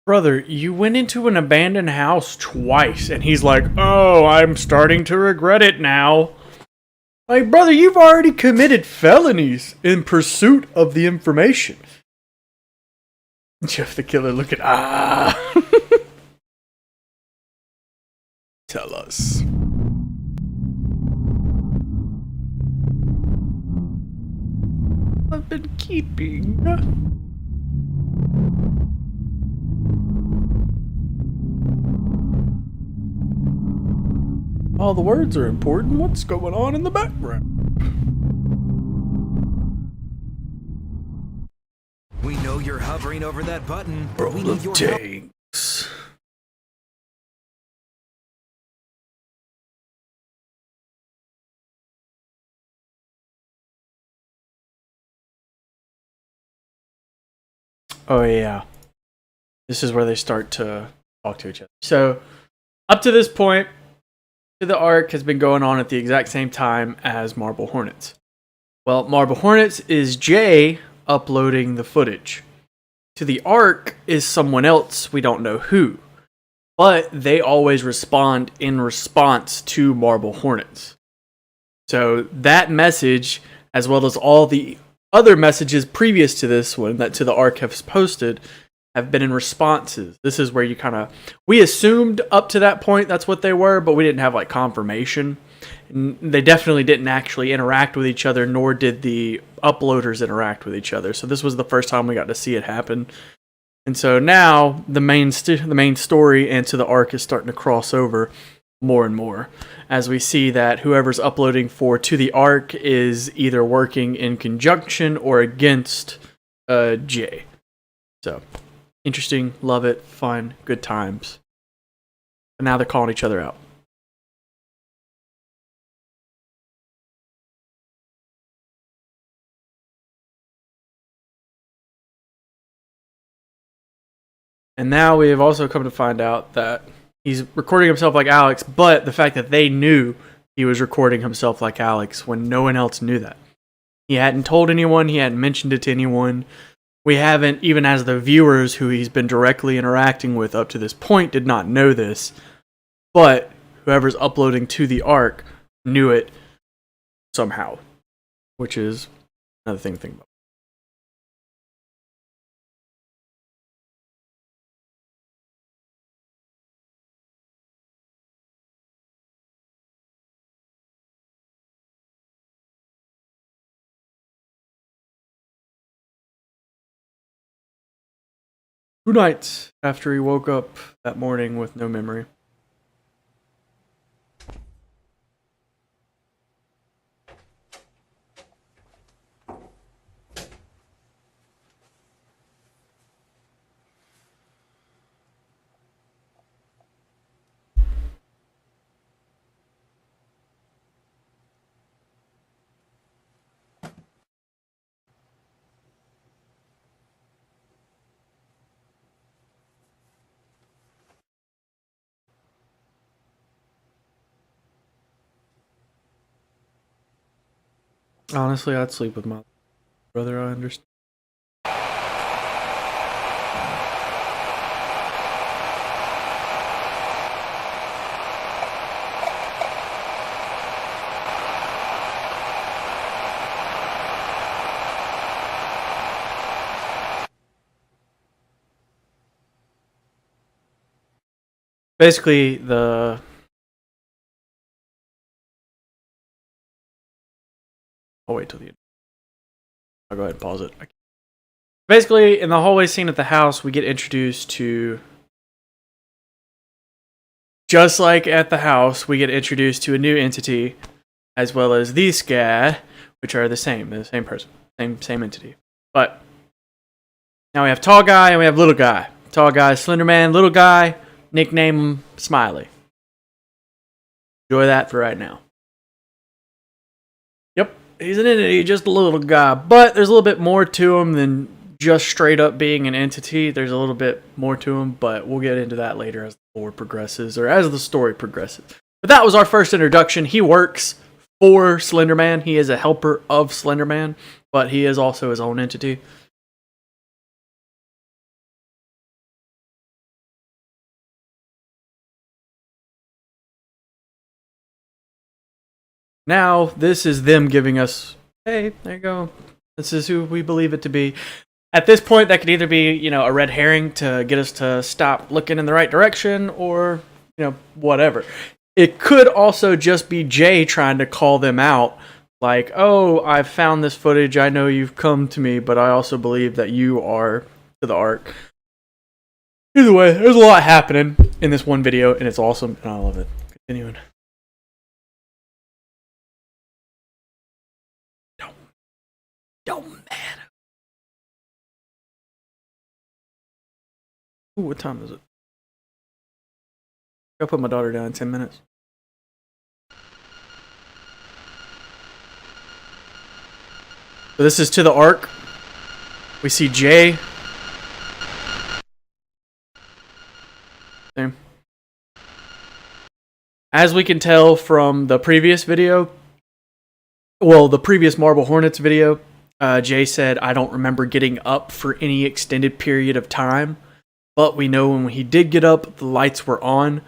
brother, you went into an abandoned house twice. And he's like, oh, I'm starting to regret it now. Like, brother, you've already committed felonies in pursuit of the information. Jeff the Killer looking, Tell us. I've been keeping. All the words are important. What's going on in the background? We know you're hovering over that button, but we Roll need of your help. tanks. Oh yeah. This is where they start to talk to each other. So, up to this point, the arc has been going on at the exact same time as Marble Hornets. Well, Marble Hornets is Jay uploading the footage. To the arc is someone else, we don't know who. But they always respond in response to Marble Hornets. So that message, as well as all the other messages previous to this one that To the Arc has posted, have been in responses. This is where you we assumed up to that point that's what they were, but we didn't have like confirmation. And they definitely didn't actually interact with each other, nor did the uploaders interact with each other. So this was the first time we got to see it happen. And so now the main story and To the Arc is starting to cross over more and more, as we see that whoever's uploading for To the Arc is either working in conjunction or against Jay. So interesting, love it, fun, good times. And now they're calling each other out. And now we have also come to find out that he's recording himself like Alex, but the fact that they knew he was recording himself like Alex when no one else knew that. He hadn't told anyone, he hadn't mentioned it to anyone. We haven't, even as the viewers who he's been directly interacting with up to this point, did not know this. But whoever's uploading To the Arc knew it somehow, which is another thing to think about. Two nights after he woke up that morning with no memory. Honestly, I'd sleep with my brother, I understand. Basically, I'll wait till the end. I'll go ahead and pause it. Basically, in the hallway scene at the house, we get introduced to, just like at the house, we get introduced to a new entity, as well as these guy, which are the same person, same entity. But now we have tall guy and we have little guy. Tall guy, Slender Man. Little guy, nickname him Smiley. Enjoy that for right now. Yep, he's an entity, just a little guy. But there's a little bit more to him than just straight up being an entity. There's a little bit more to him, but we'll get into that later as the lore progresses, or as the story progresses. But that was our first introduction. He works for Slender Man. He is a helper of Slender Man, but he is also his own entity. Now this is them giving us, hey, there you go. This is who we believe it to be. At this point, that could either be, you know, a red herring to get us to stop looking in the right direction, or, you know, whatever. It could also just be Jay trying to call them out, like, oh, I've found this footage. I know you've come to me, but I also believe that you are to the Ark. Either way, there's a lot happening in this one video, and it's awesome, and I love it. Continuing. Don't matter. Ooh, what time is it? I'll put my daughter down in 10 minutes. So this is to the Ark. We see Jay. Same. As we can tell from the previous video, well, the previous Marble Hornets video, Jay said, I don't remember getting up for any extended period of time. But we know when he did get up, the lights were on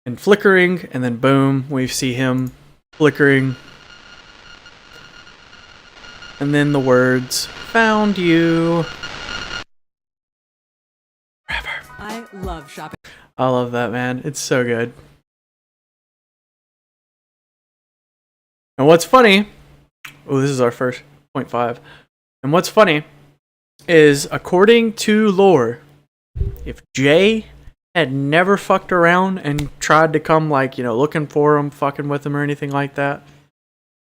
and flickering, and then boom, we see him flickering. And then the words, found you. Forever. I love shopping. I love that, man. It's so good. And what's funny, oh, this is our first 0.5. And what's funny is, according to lore, if Jay had never fucked around and tried to come, like, you know, looking for him, fucking with him or anything like that,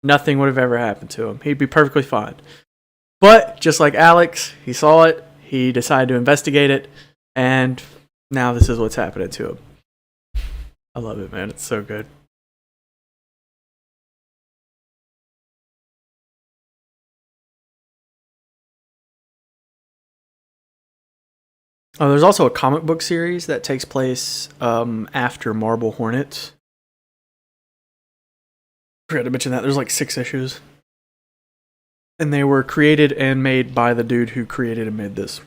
nothing would have ever happened to him. He'd be perfectly fine. But just like Alex, he saw it, he decided to investigate it, and now this is what's happening to him. I love it, man. It's so good. Oh, there's also a comic book series that takes place after Marble Hornets. Forgot to mention that. There's like 6 issues. And they were created and made by the dude who created and made this.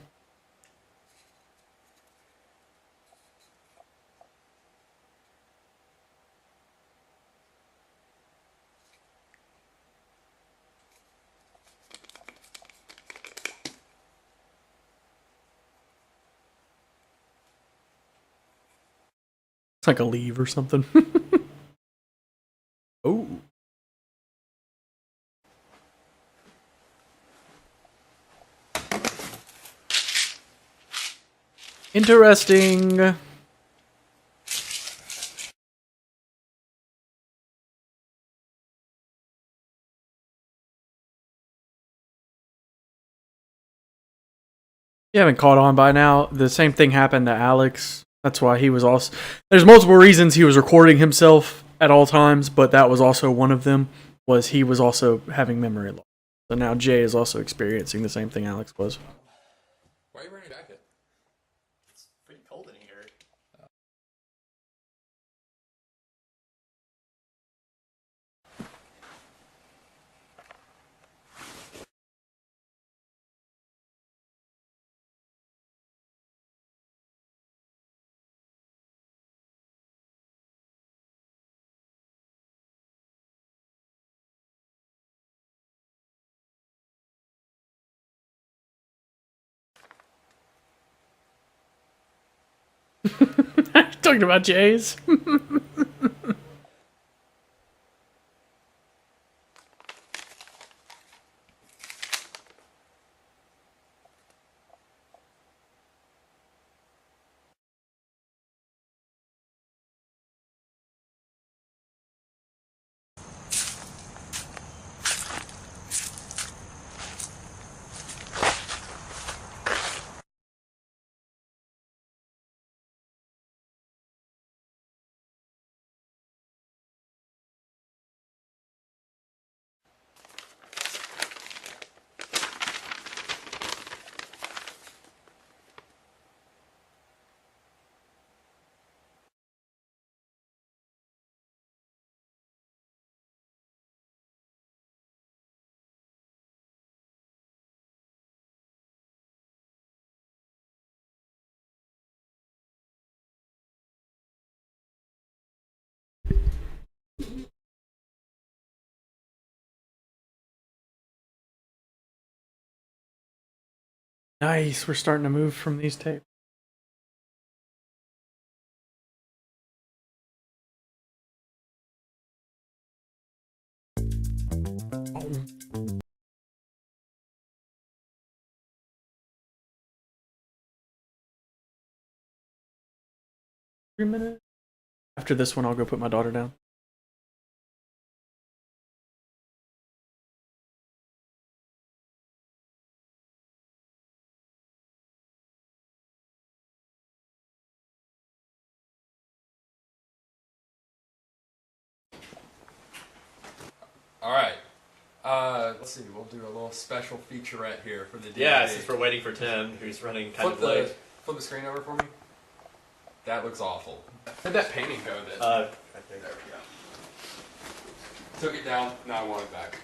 It's like a leaf or something. Oh. Interesting. You haven't caught on by now. The same thing happened to Alex. That's why he was also... There's multiple reasons he was recording himself at all times, but that was also one of them, was he was also having memory loss. So now Jay is also experiencing the same thing Alex was. Why are you wearing a jacket? It's pretty cold in here. Talking about Jays. Nice. We're starting to move from these tapes. Oh. 3 minutes. After this one, I'll go put my daughter down. All right. Let's see. We'll do a little special featurette here for the DVD. Yeah, since we're waiting for Tim, who's running kind of late. Flip the screen over for me. That looks awful. Where'd that painting go then? Right there. There we go. Took it down. Now I want it back.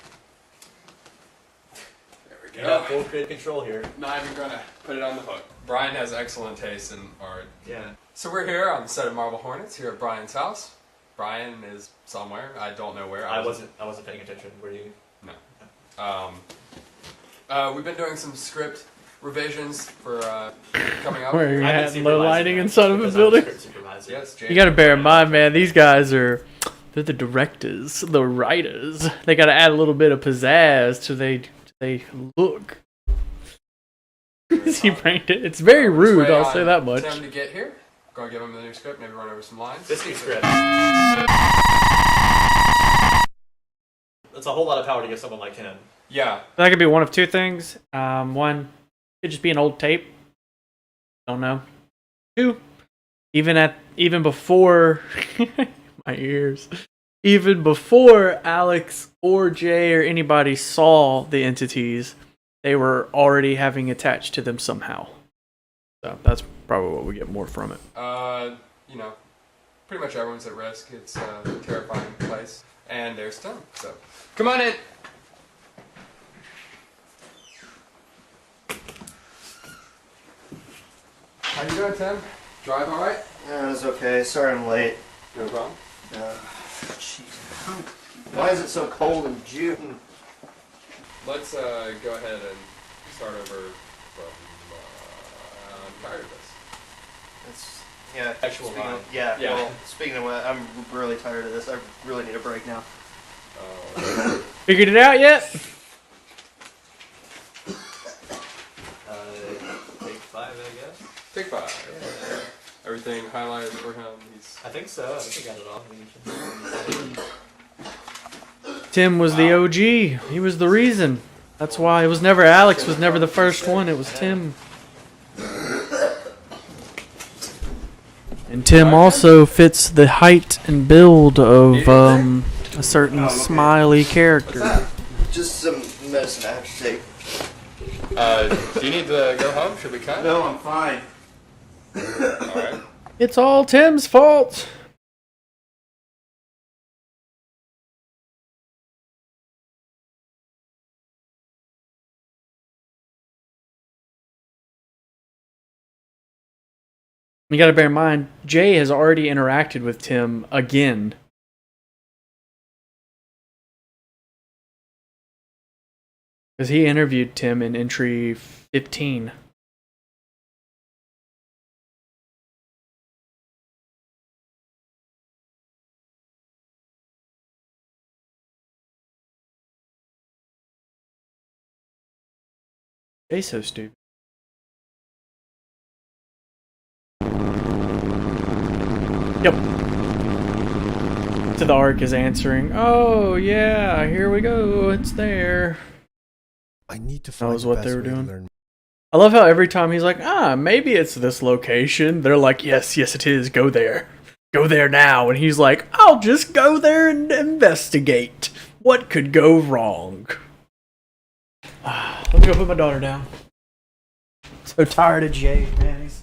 There we go. You got full creative control here. Not even gonna put it on the hook. Brian has excellent taste in art. Yeah. So we're here on the set of Marble Hornets here at Brian's house. Brian is somewhere. I don't know where. I wasn't paying attention. Were you? No. We've been doing some script revisions for coming up. Where are you at? Low lighting inside of a building? Yes, James. You gotta bear in mind, man, these guys they're the directors, the writers. They gotta add a little bit of pizzazz to they look. He pranked it. It's very rude, I'll say that much. Tim to get here. Gonna give him the new script, maybe run over some lines. This new script. That's a whole lot of power to give someone like him. Yeah. That could be one of two things. One, it could just be an old tape. Don't know. Two, even before my ears, even before Alex or Jay or anybody saw the entities, they were already having attached to them somehow. So that's probably what we get more from it. You know, pretty much everyone's at risk. It's a terrifying place. And there's Tim. So, come on in. How you doing, Tim? Drive all right? Yeah, it was okay. Sorry I'm late. No problem. Jeez. Why is it so cold in June? Let's go ahead and start over from. I'm tired of this. Yeah. Actual line. Yeah. Yeah. Well, speaking of what, I'm really tired of this. I really need a break now. Figured it out yet? Take 5, I guess. Take 5. Yeah. Everything highlighted for him. I think so. I think I got it all. Tim was the OG. He was the reason. That's why it was never Alex. Was never the first one. It was Tim. And Tim also fits the height and build of a certain smiley character. Just some medicine I have to take. Do you need to go home? Should we cut? No, I'm fine. Alright. It's all Tim's fault. You gotta bear in mind, Jay has already interacted with Tim again. Because he interviewed Tim in entry 15. Jay's so stupid. Yep. To the arc is answering. Oh yeah, here we go. It's there. I need to That find was the what best they were way to doing. learn. I love how every time he's like, maybe it's this location. They're like, yes, it is. Go there. Go there now. And he's like, I'll just go there and investigate. What could go wrong? Let me go put my daughter down. So tired of Jay, man. He's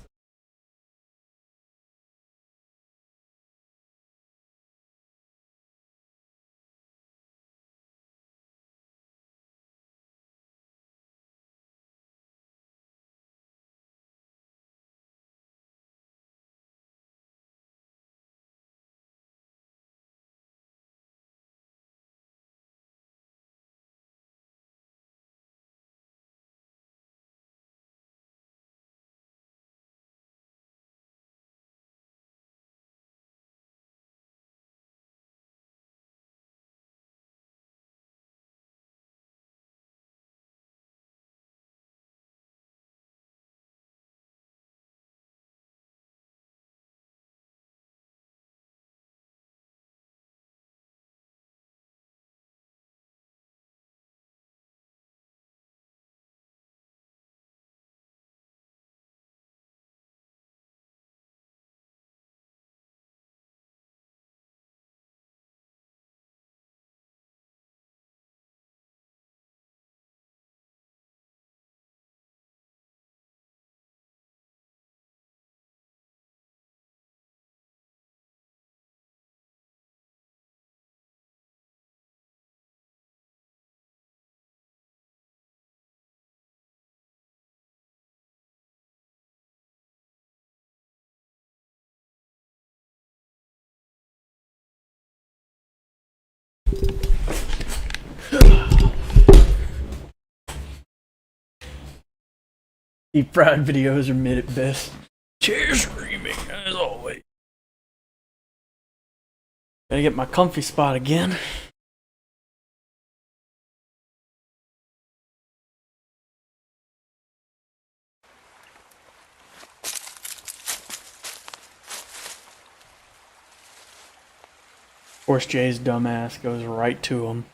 Deep fried videos are mid at best. Chair screaming, as always. Gotta get my comfy spot again. Of course, Jay's dumbass goes right to him.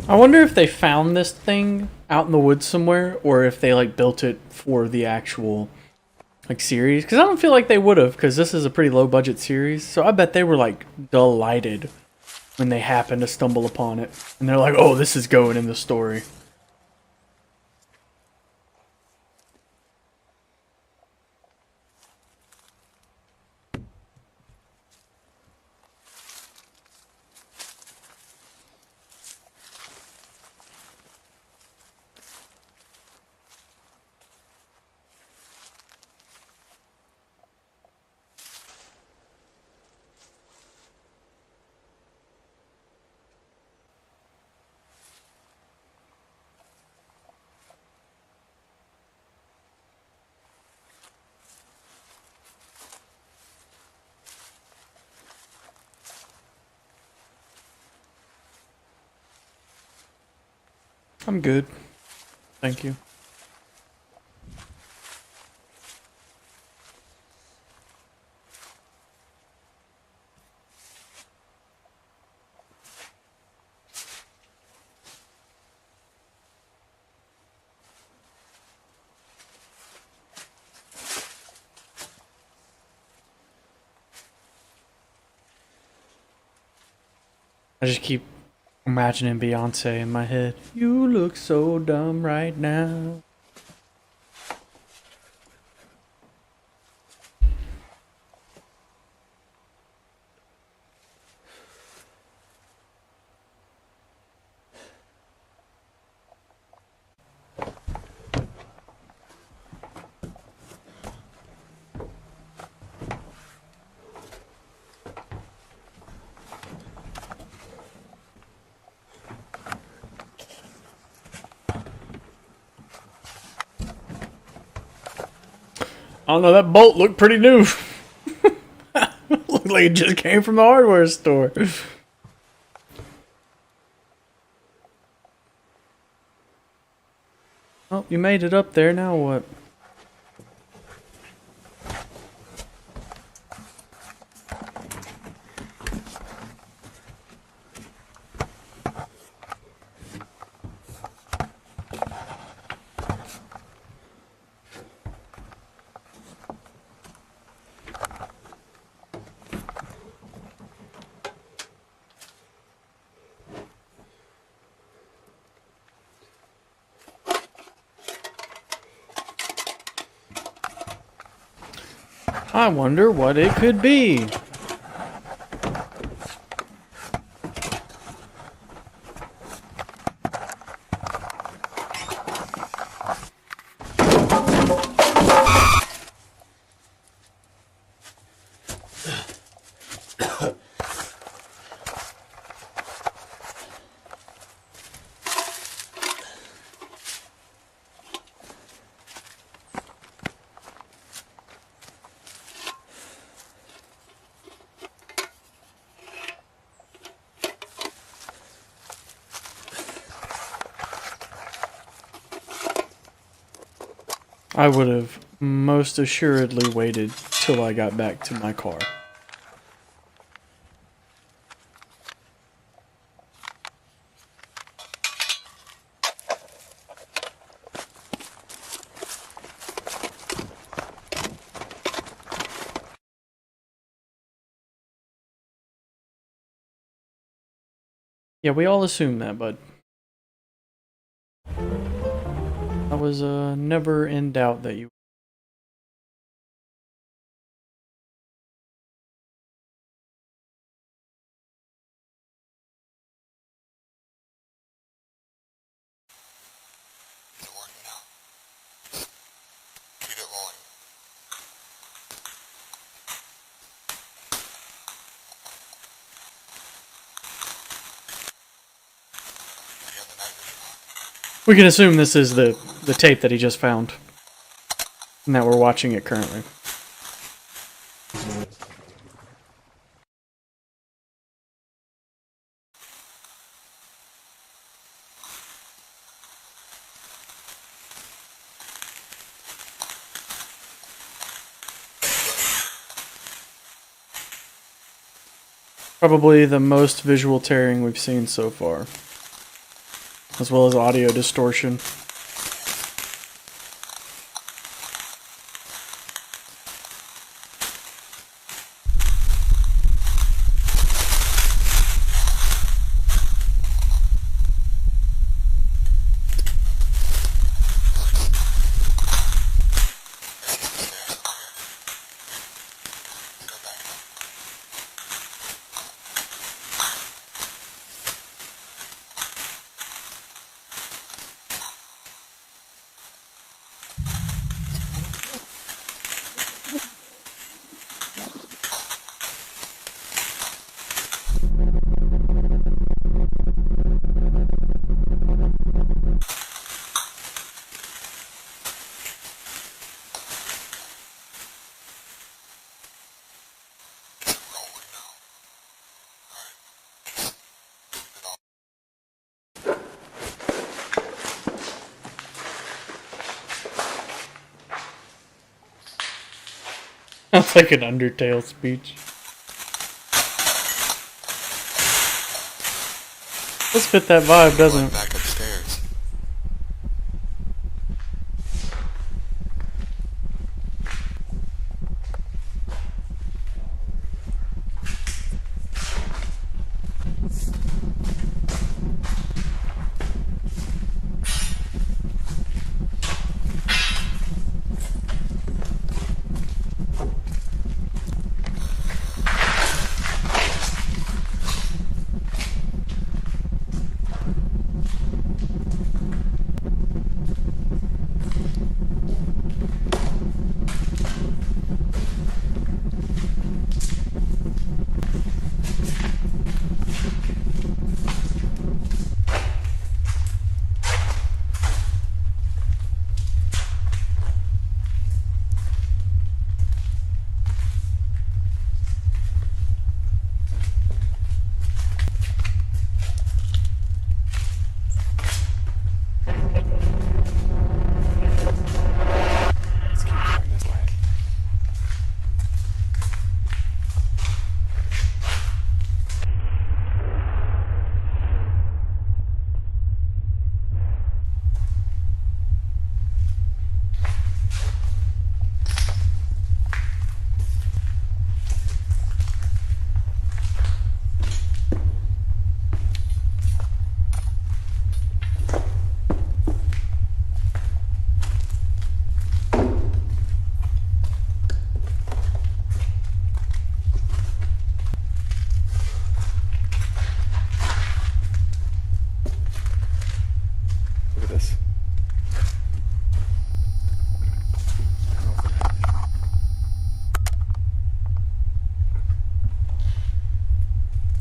I wonder if they found this thing out in the woods somewhere, or if they like built it for the actual like series. Because I don't feel like they would have, because this is a pretty low budget series. So I bet they were like delighted when they happened to stumble upon it, and they're like, "Oh, this is going in the story." I'm good. Thank you. I just keep imagining Beyonce in my head. You look so dumb right now. I don't know, that bolt looked pretty new. Looked like it just came from the hardware store. Oh, you made it up there, now what? I wonder what it could be. I would have most assuredly waited till I got back to my car. Yeah, we all assume that, bud. I was never in doubt that you. We can assume this is the tape that he just found, and that we're watching it currently. Probably the most visual tearing we've seen so far, as well as audio distortion. Sounds like an Undertale speech. Let's fit that vibe, doesn't it? Back upstairs.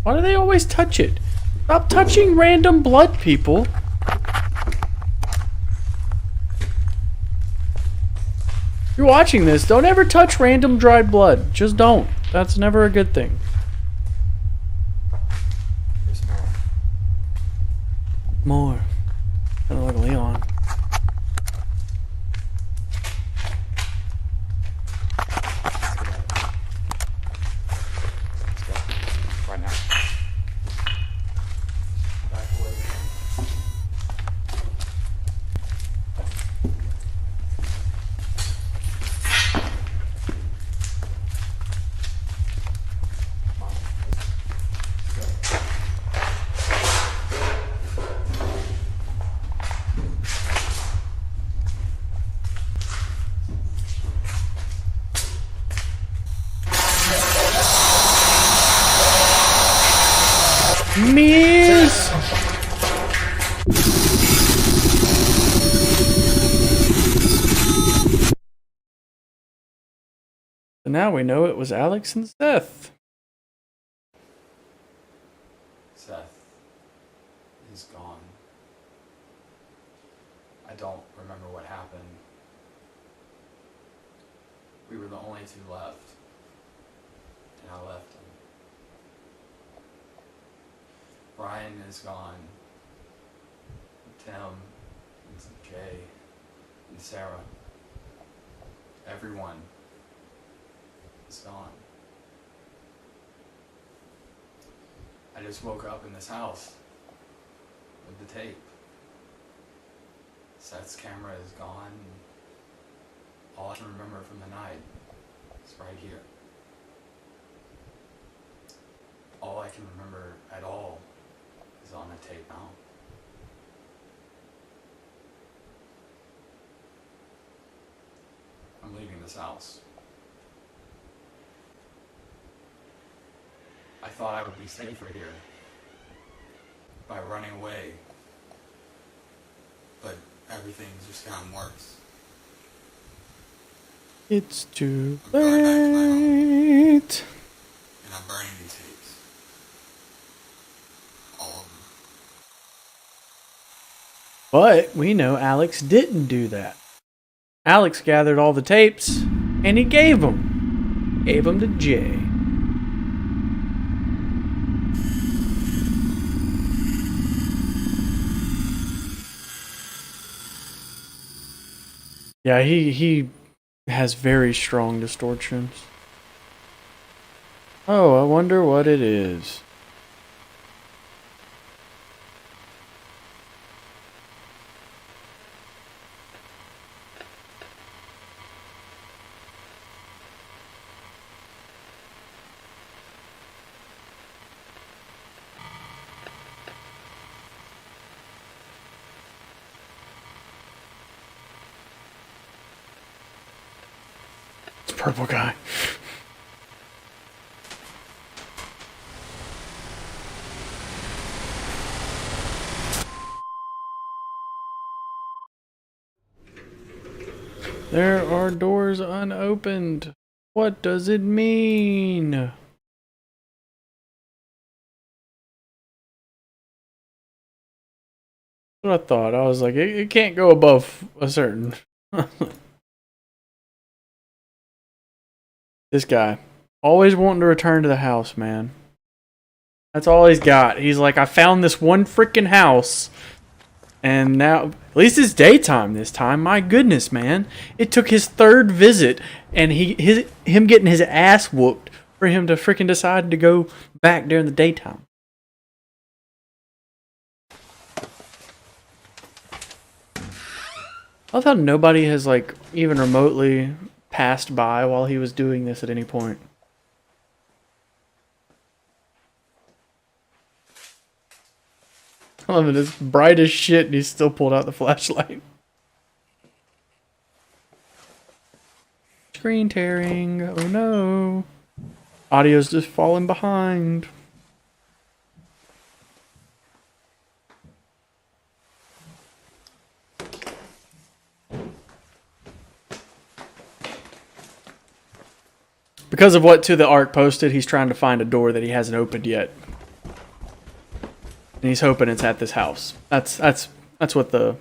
Why do they always touch it? Stop touching random blood, people. If you're watching this, don't ever touch random dried blood. Just don't. That's never a good thing. More. Kind of like Leon. enemies! So now we know it was Alex and Seth. Seth is gone. I don't remember what happened. We were the only two left, and I left him. Brian is gone. Tim, and Jay, and Sarah. Everyone is gone. I just woke up in this house with the tape. Seth's camera is gone. All I can remember from the night is right here. All I can remember at all is on the tape now. I'm leaving this house. I thought I would be safer here by running away, but everything's just gotten worse. It's too I'm going back to my home, late. and I'm burning these tapes. All of them. But we know Alex didn't do that. Alex gathered all the tapes and he gave them. Gave them to Jay. Yeah, he has very strong distortions. Oh, I wonder what it is. It's a purple guy. There are doors unopened. What does it mean? That's what I thought. I was like, it can't go above a certain. This guy. Always wanting to return to the house, man. That's all he's got. He's like, I found this one freaking house. And now, at least it's daytime this time. My goodness, man. It took his third visit and him getting his ass whooped for him to freaking decide to go back during the daytime. I love how nobody has, like, even remotely passed by while he was doing this at any point. I love it. It's bright as shit and he still pulled out the flashlight. Screen tearing. Oh no. Audio's just falling behind. Because of what To The Ark posted, he's trying to find a door that he hasn't opened yet. And he's hoping it's at this house. That's what the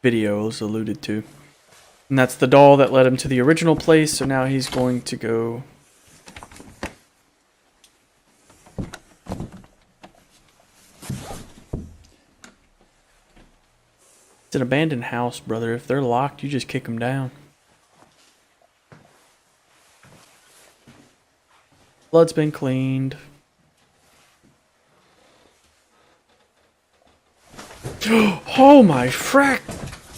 video is alluded to. And that's the doll that led him to the original place, so now he's going to go... It's an abandoned house, brother. If they're locked, you just kick them down. Blood's been cleaned. Oh my frack!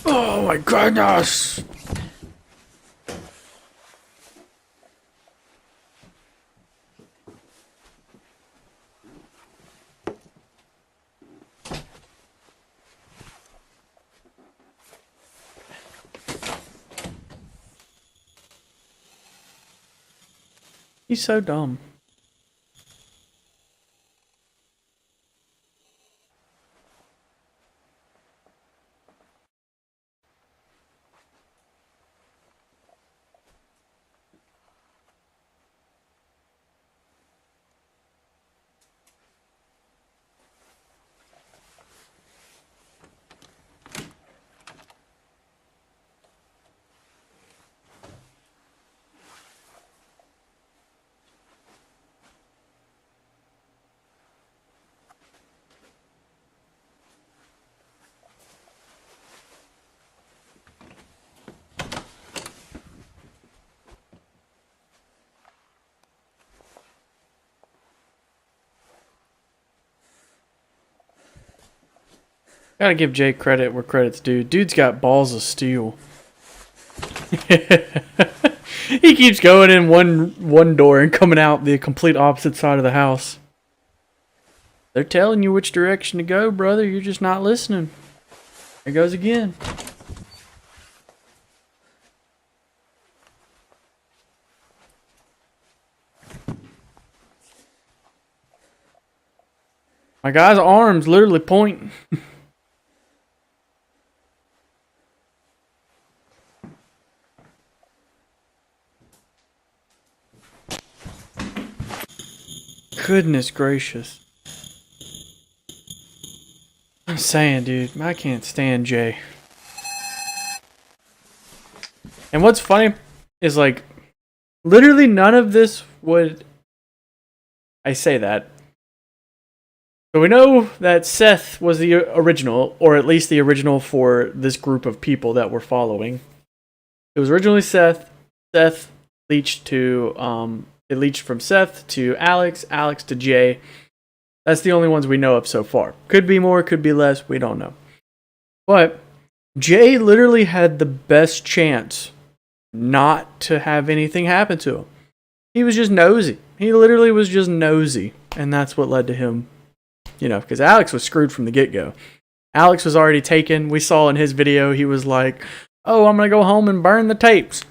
Oh my goodness! He's so dumb. Gotta give Jay credit where credit's due. Dude's got balls of steel. He keeps going in one door and coming out the complete opposite side of the house. They're telling you which direction to go, brother. You're just not listening. There goes again. My guy's arms literally point. Goodness gracious. I'm saying, dude, I can't stand Jay. And what's funny is, like, literally none of this would... I say that. So we know that Seth was the original, or at least the original for this group of people that we're following. It was originally Seth. Seth leached to... It leached from Seth to Alex, Alex to Jay. That's the only ones we know of so far. Could be more, could be less, we don't know. But Jay literally had the best chance not to have anything happen to him. He was just nosy. He literally was just nosy. And that's what led to him, you know, because Alex was screwed from the get-go. Alex was already taken. We saw in his video, he was like, oh, I'm going to go home and burn the tapes.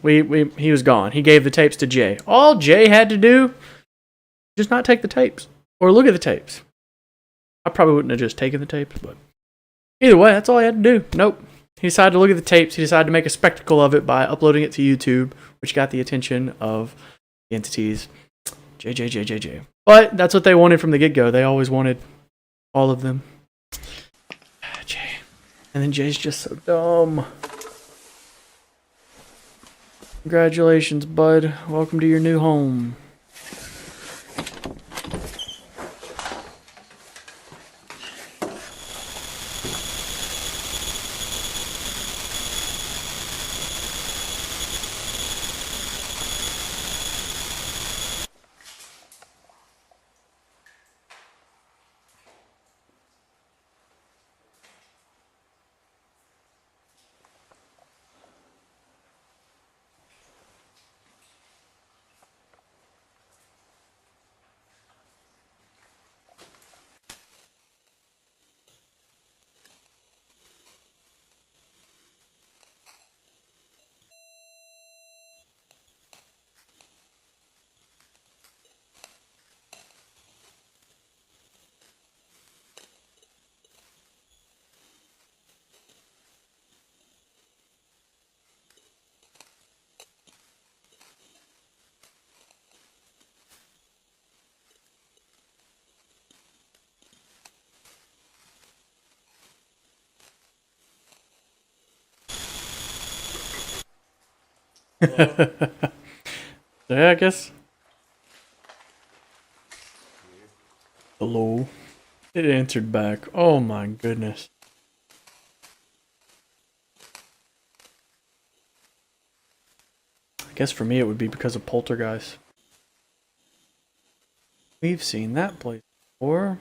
He was gone. He gave the tapes to Jay. All Jay had to do, just not take the tapes. Or look at the tapes. I probably wouldn't have just taken the tapes, but either way, that's all he had to do. Nope. He decided to look at the tapes. He decided to make a spectacle of it by uploading it to YouTube, which got the attention of the entities. JJ. But that's what they wanted from the get-go. They always wanted all of them. Jay. And then Jay's just so dumb. Congratulations, bud. Welcome to your new home. Yeah, I guess. Hello. It answered back. Oh my goodness. I guess for me it would be because of Poltergeist. We've seen that place before.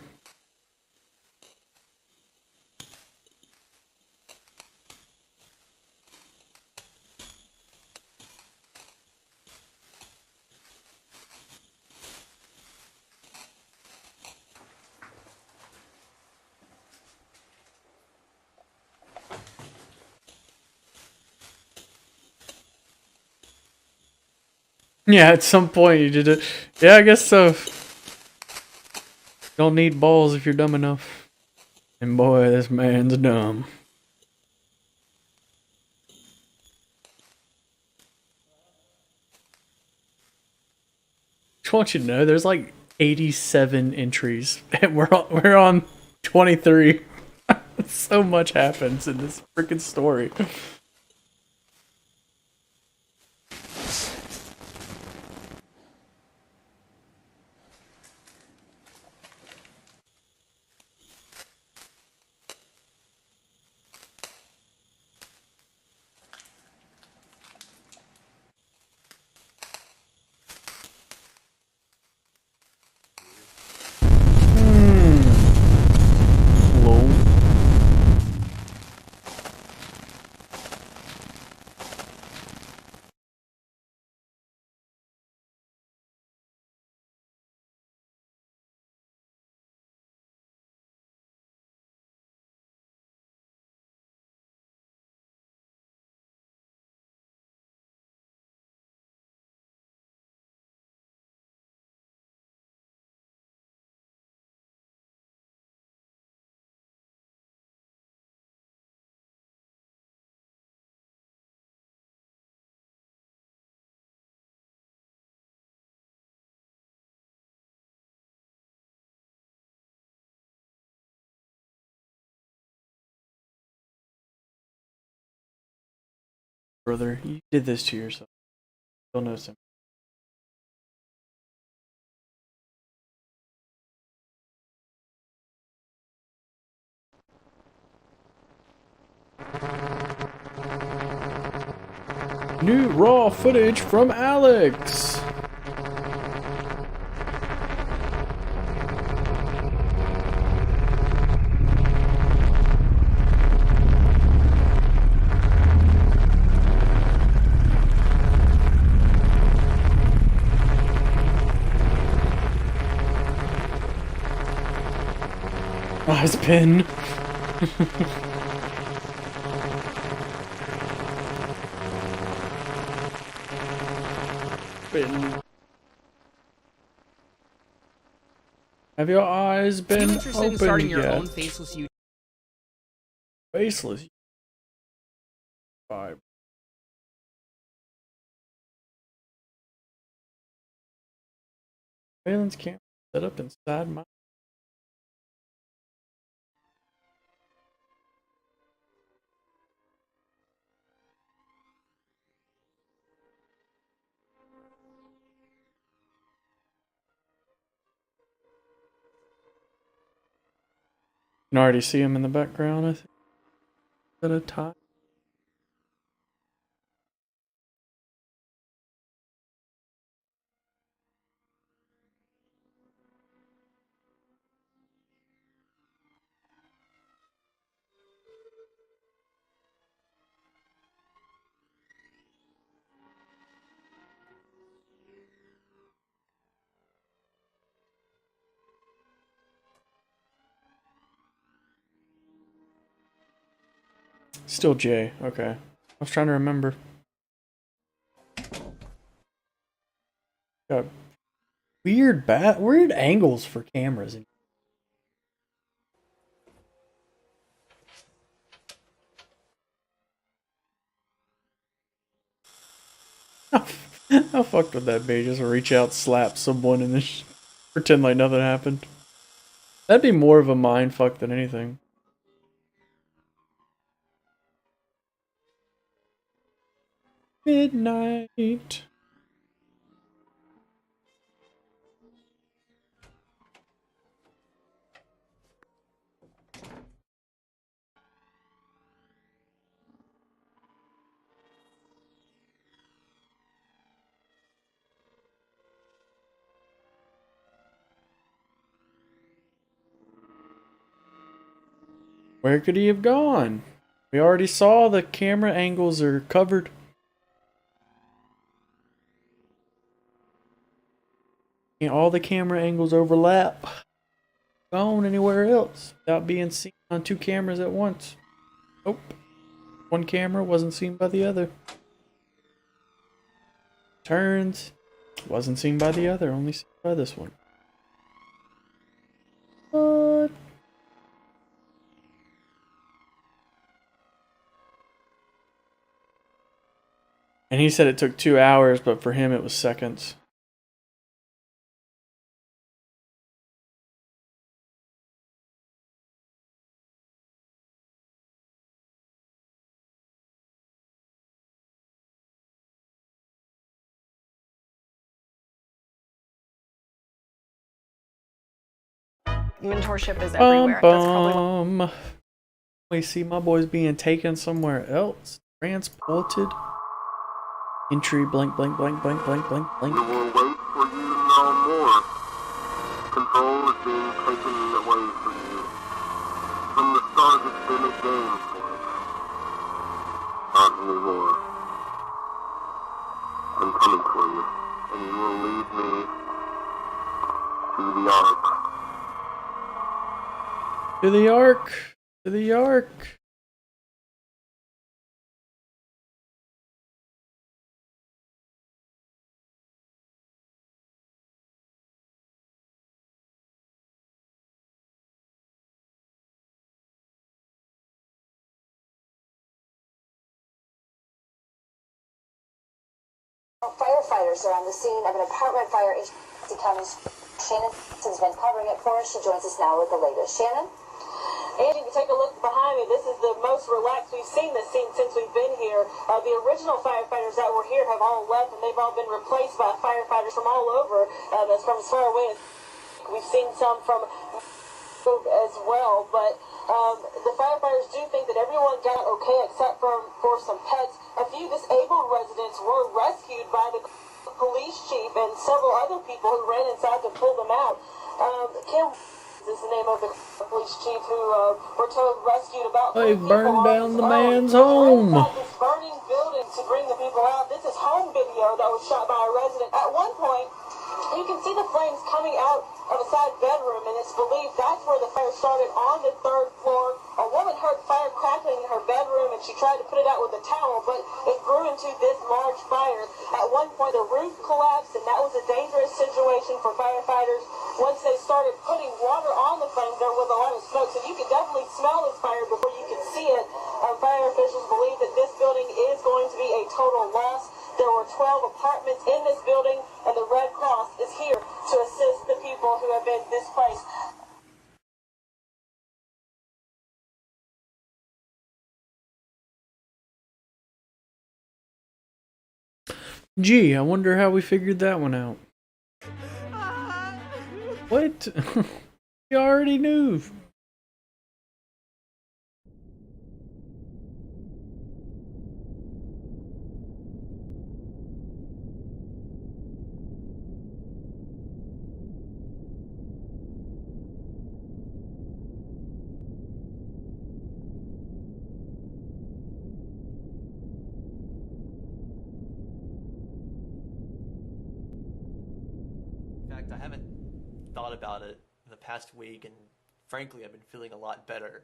Yeah, at some point you did it. Yeah, I guess so. Don't need balls if you're dumb enough. And boy, this man's dumb. Just want you to know, there's like 87 entries, and we're on 23. So much happens in this freaking story. Hello. brother. You did this to yourself. Still no sympathy. New raw footage from Alex. Eyes pin. Have your eyes been opened starting yet? your own faceless YouTube? Faceless. Vibe. Surveillance camera set up inside my. You can already see him in the background, I think. At a time. Still Jay, okay. I was trying to remember. Got weird angles for cameras. How fucked would that be? Just reach out, slap someone, and then pretend like nothing happened. That'd be more of a mind fuck than anything. Midnight. Where could he have gone? We already saw the camera angles are covered. And all the camera angles overlap. Gone anywhere else without being seen on two cameras at once. Nope. One camera wasn't seen by the other. Turns. Wasn't seen by the other, only seen by this one. What? And he said it took 2 hours, but for him it was seconds. Mentorship is everywhere. That's probably. We see my boys being taken somewhere else. Transported. Entry blank blank blank blank blank blank blank. We will wait for you to know more. Control is being taken away from you. From the start, it's been a game for us. Not anymore. I'm coming for you, and you will lead me to the Ark. To the Ark. To the Ark. Firefighters are on the scene of an apartment fire in County. Shannon has been covering it for us. She joins us now with the latest. Shannon? And you can take a look behind me. This is the most relaxed we've seen this scene since we've been here. The original firefighters that were here have all left, and they've all been replaced by firefighters from all over. That's from as far away as we've seen some from as well. But the firefighters do think that everyone got okay except for some pets. A few disabled residents were rescued by the police chief and several other people who ran inside to pull them out. Kim is the name of the police chief who were told rescued about They 3 people burned on down his the own. man's They ran home. inside this burning building to bring the people out. This is home video that was shot by a resident. At one point, you can see the flames coming out of a side bedroom, and it's believed that's where the fire started on the 3rd floor. A woman heard fire crackling in her bedroom, and she tried to put it out with a towel, but it grew into this large fire. At one point, the roof collapsed, and that was a dangerous situation for firefighters. Once they started putting water on the flames, there was a lot of smoke, so you could definitely smell this fire before you could see it. Fire officials believe that this building is going to be a total loss. There were 12 apartments in this building, and the Red Cross is here to assist the people who have been displaced. Gee, I wonder how we figured that one out. What? You already knew. In fact, I haven't thought about it in the past week, and frankly, I've been feeling a lot better.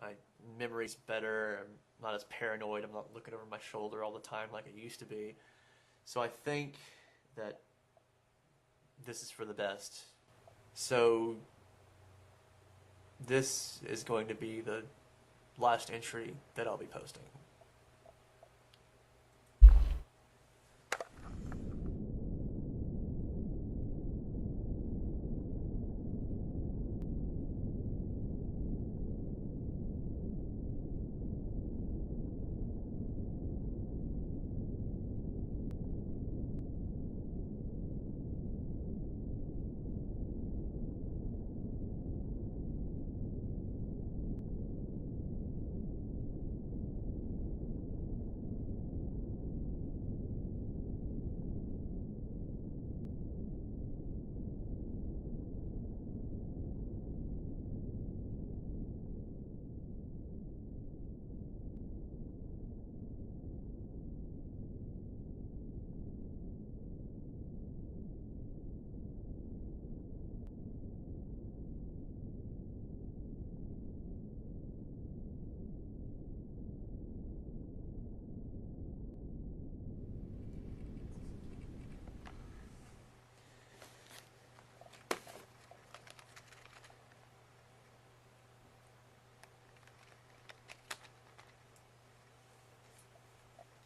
My memory's better. I'm not as paranoid. I'm not looking over my shoulder all the time like I used to be. So I think that this is for the best. So this is going to be the last entry that I'll be posting.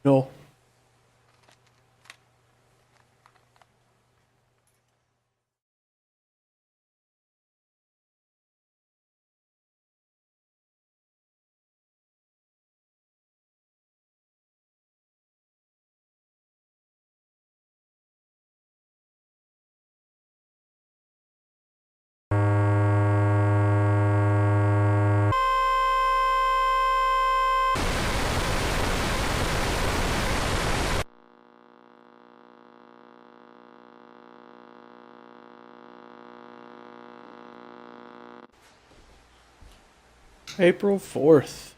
No. April 4th.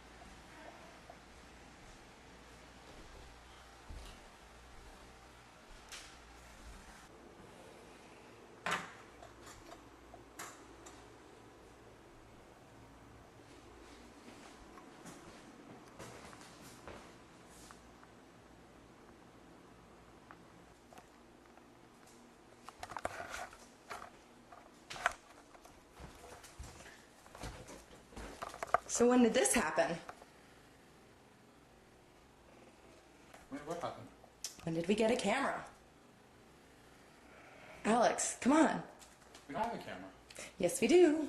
So when did this happen? Wait, what happened? When did we get a camera? Alex, come on. We don't have a camera. Yes, we do.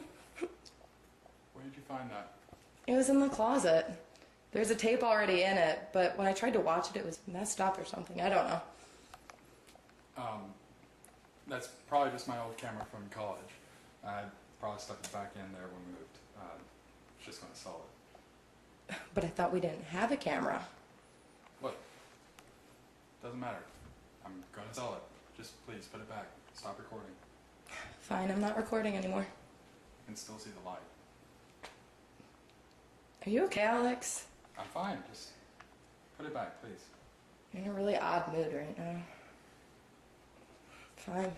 Where did you find that? It was in the closet. There's a tape already in it, but when I tried to watch it, it was messed up or something. I don't know. That's probably just my old camera from college. I probably stuck it back in there when we moved. Just gonna sell it. But I thought we didn't have a camera. Look, doesn't matter. I'm gonna sell it. Just please put it back. Stop recording. Fine, I'm not recording anymore. You can still see the light. Are you okay, Alex? I'm fine. Just put it back, please. You're in a really odd mood right now. Fine.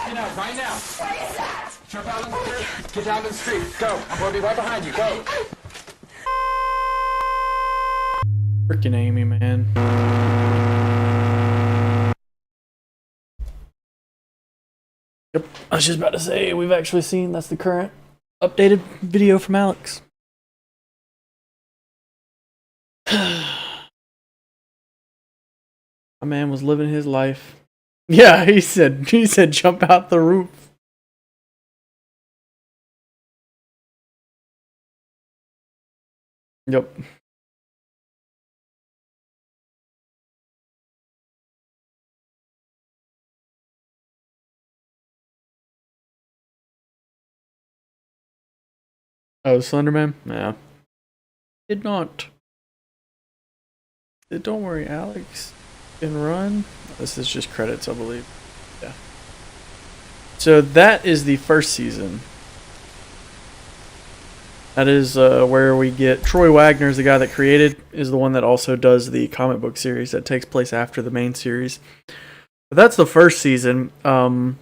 Get out right now. What is that? Jump out on the street. Get down to the street. Go. I'm going to be right behind you. Go. Freaking Amy, man. Yep, I was just about to say, we've actually seen, that's the current updated video from Alex. My man was living his life. Yeah, he said jump out the roof. Yep. Oh, Slenderman? Yeah. Did not. Don't worry, Alex. Can run. This is just credits, I believe. Yeah. So that is the first season. That is where we get Troy Wagner is the guy that created, is the one that also does the comic book series that takes place after the main series. But that's the first season. From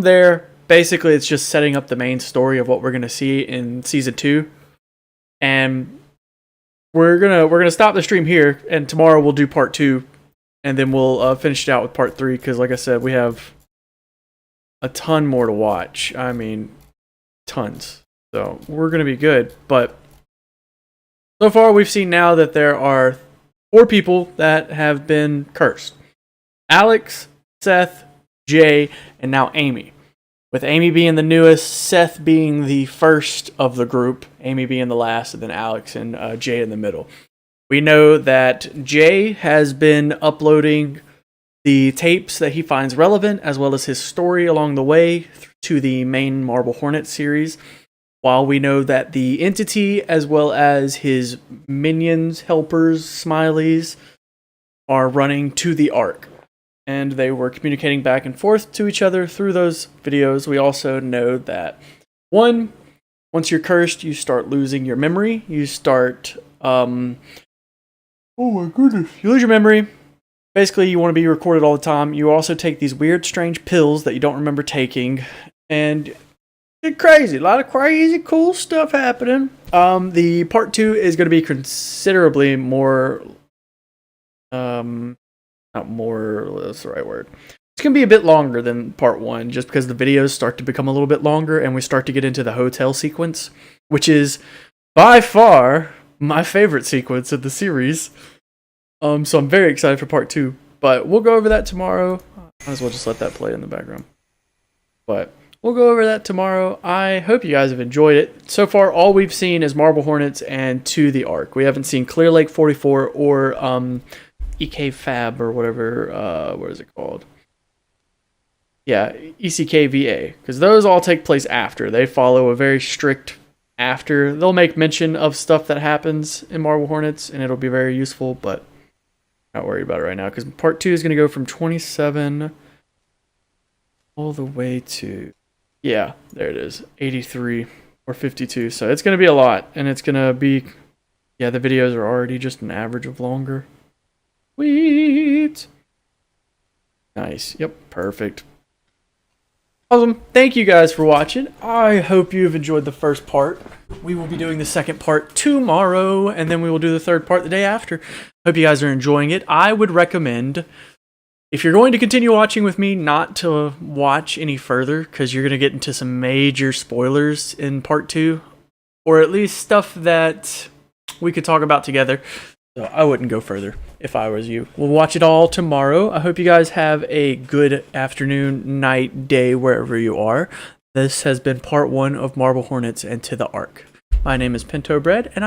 there, basically it's just setting up the main story of what we're going to see in season 2. And we're gonna stop the stream here, and tomorrow we'll do part 2, and then we'll finish it out with part 3, because like I said, we have a ton more to watch. I mean, tons. So we're gonna be good. But so far we've seen now that there are 4 people that have been cursed. Alex, Seth, Jay, and now Amy. With Amy being the newest, Seth being the first of the group, Amy being the last, and then Alex and Jay in the middle. We know that Jay has been uploading the tapes that he finds relevant, as well as his story along the way to the main Marble Hornets series. While we know that the entity, as well as his minions, helpers, smileys, are running to the Ark. And they were communicating back and forth to each other through those videos. We also know that, once you're cursed, you start losing your memory. You start, oh my goodness. You lose your memory. Basically, you want to be recorded all the time. You also take these weird, strange pills that you don't remember taking. And it's crazy. A lot of crazy, cool stuff happening. The part 2 is going to be considerably more, not more, that's the right word. It's going to be a bit longer than part 1, just because the videos start to become a little bit longer, and we start to get into the hotel sequence, which is by far my favorite sequence of the series. So I'm very excited for part 2, but we'll go over that tomorrow. Might as well just let that play in the background. But we'll go over that tomorrow. I hope you guys have enjoyed it. So far, all we've seen is Marble Hornets and To the Ark. We haven't seen Clear Lake 44 or ECKVA or whatever, what is it called? Yeah, ECKVA, because those all take place after. They follow a very strict after. They'll make mention of stuff that happens in Marble Hornets, and it'll be very useful, but not worried about it right now, because part 2 is going to go from 27 all the way to, yeah, there it is, 83 or 52. So it's going to be a lot, and it's going to be, yeah, the videos are already just an average of longer. Sweet. Nice. Yep. Perfect. Awesome. Thank you guys for watching. I hope you've enjoyed the first part. We will be doing the second part tomorrow, and then we will do the third part the day after. Hope you guys are enjoying it. I would recommend, if you're going to continue watching with me, not to watch any further, because you're going to get into some major spoilers in part 2, or at least stuff that we could talk about together. So I wouldn't go further if I was you. We'll watch it all tomorrow. I hope you guys have a good afternoon, night, day, wherever you are. This has been part 1 of Marble Hornets and To the Ark. My name is Pinto Bread, and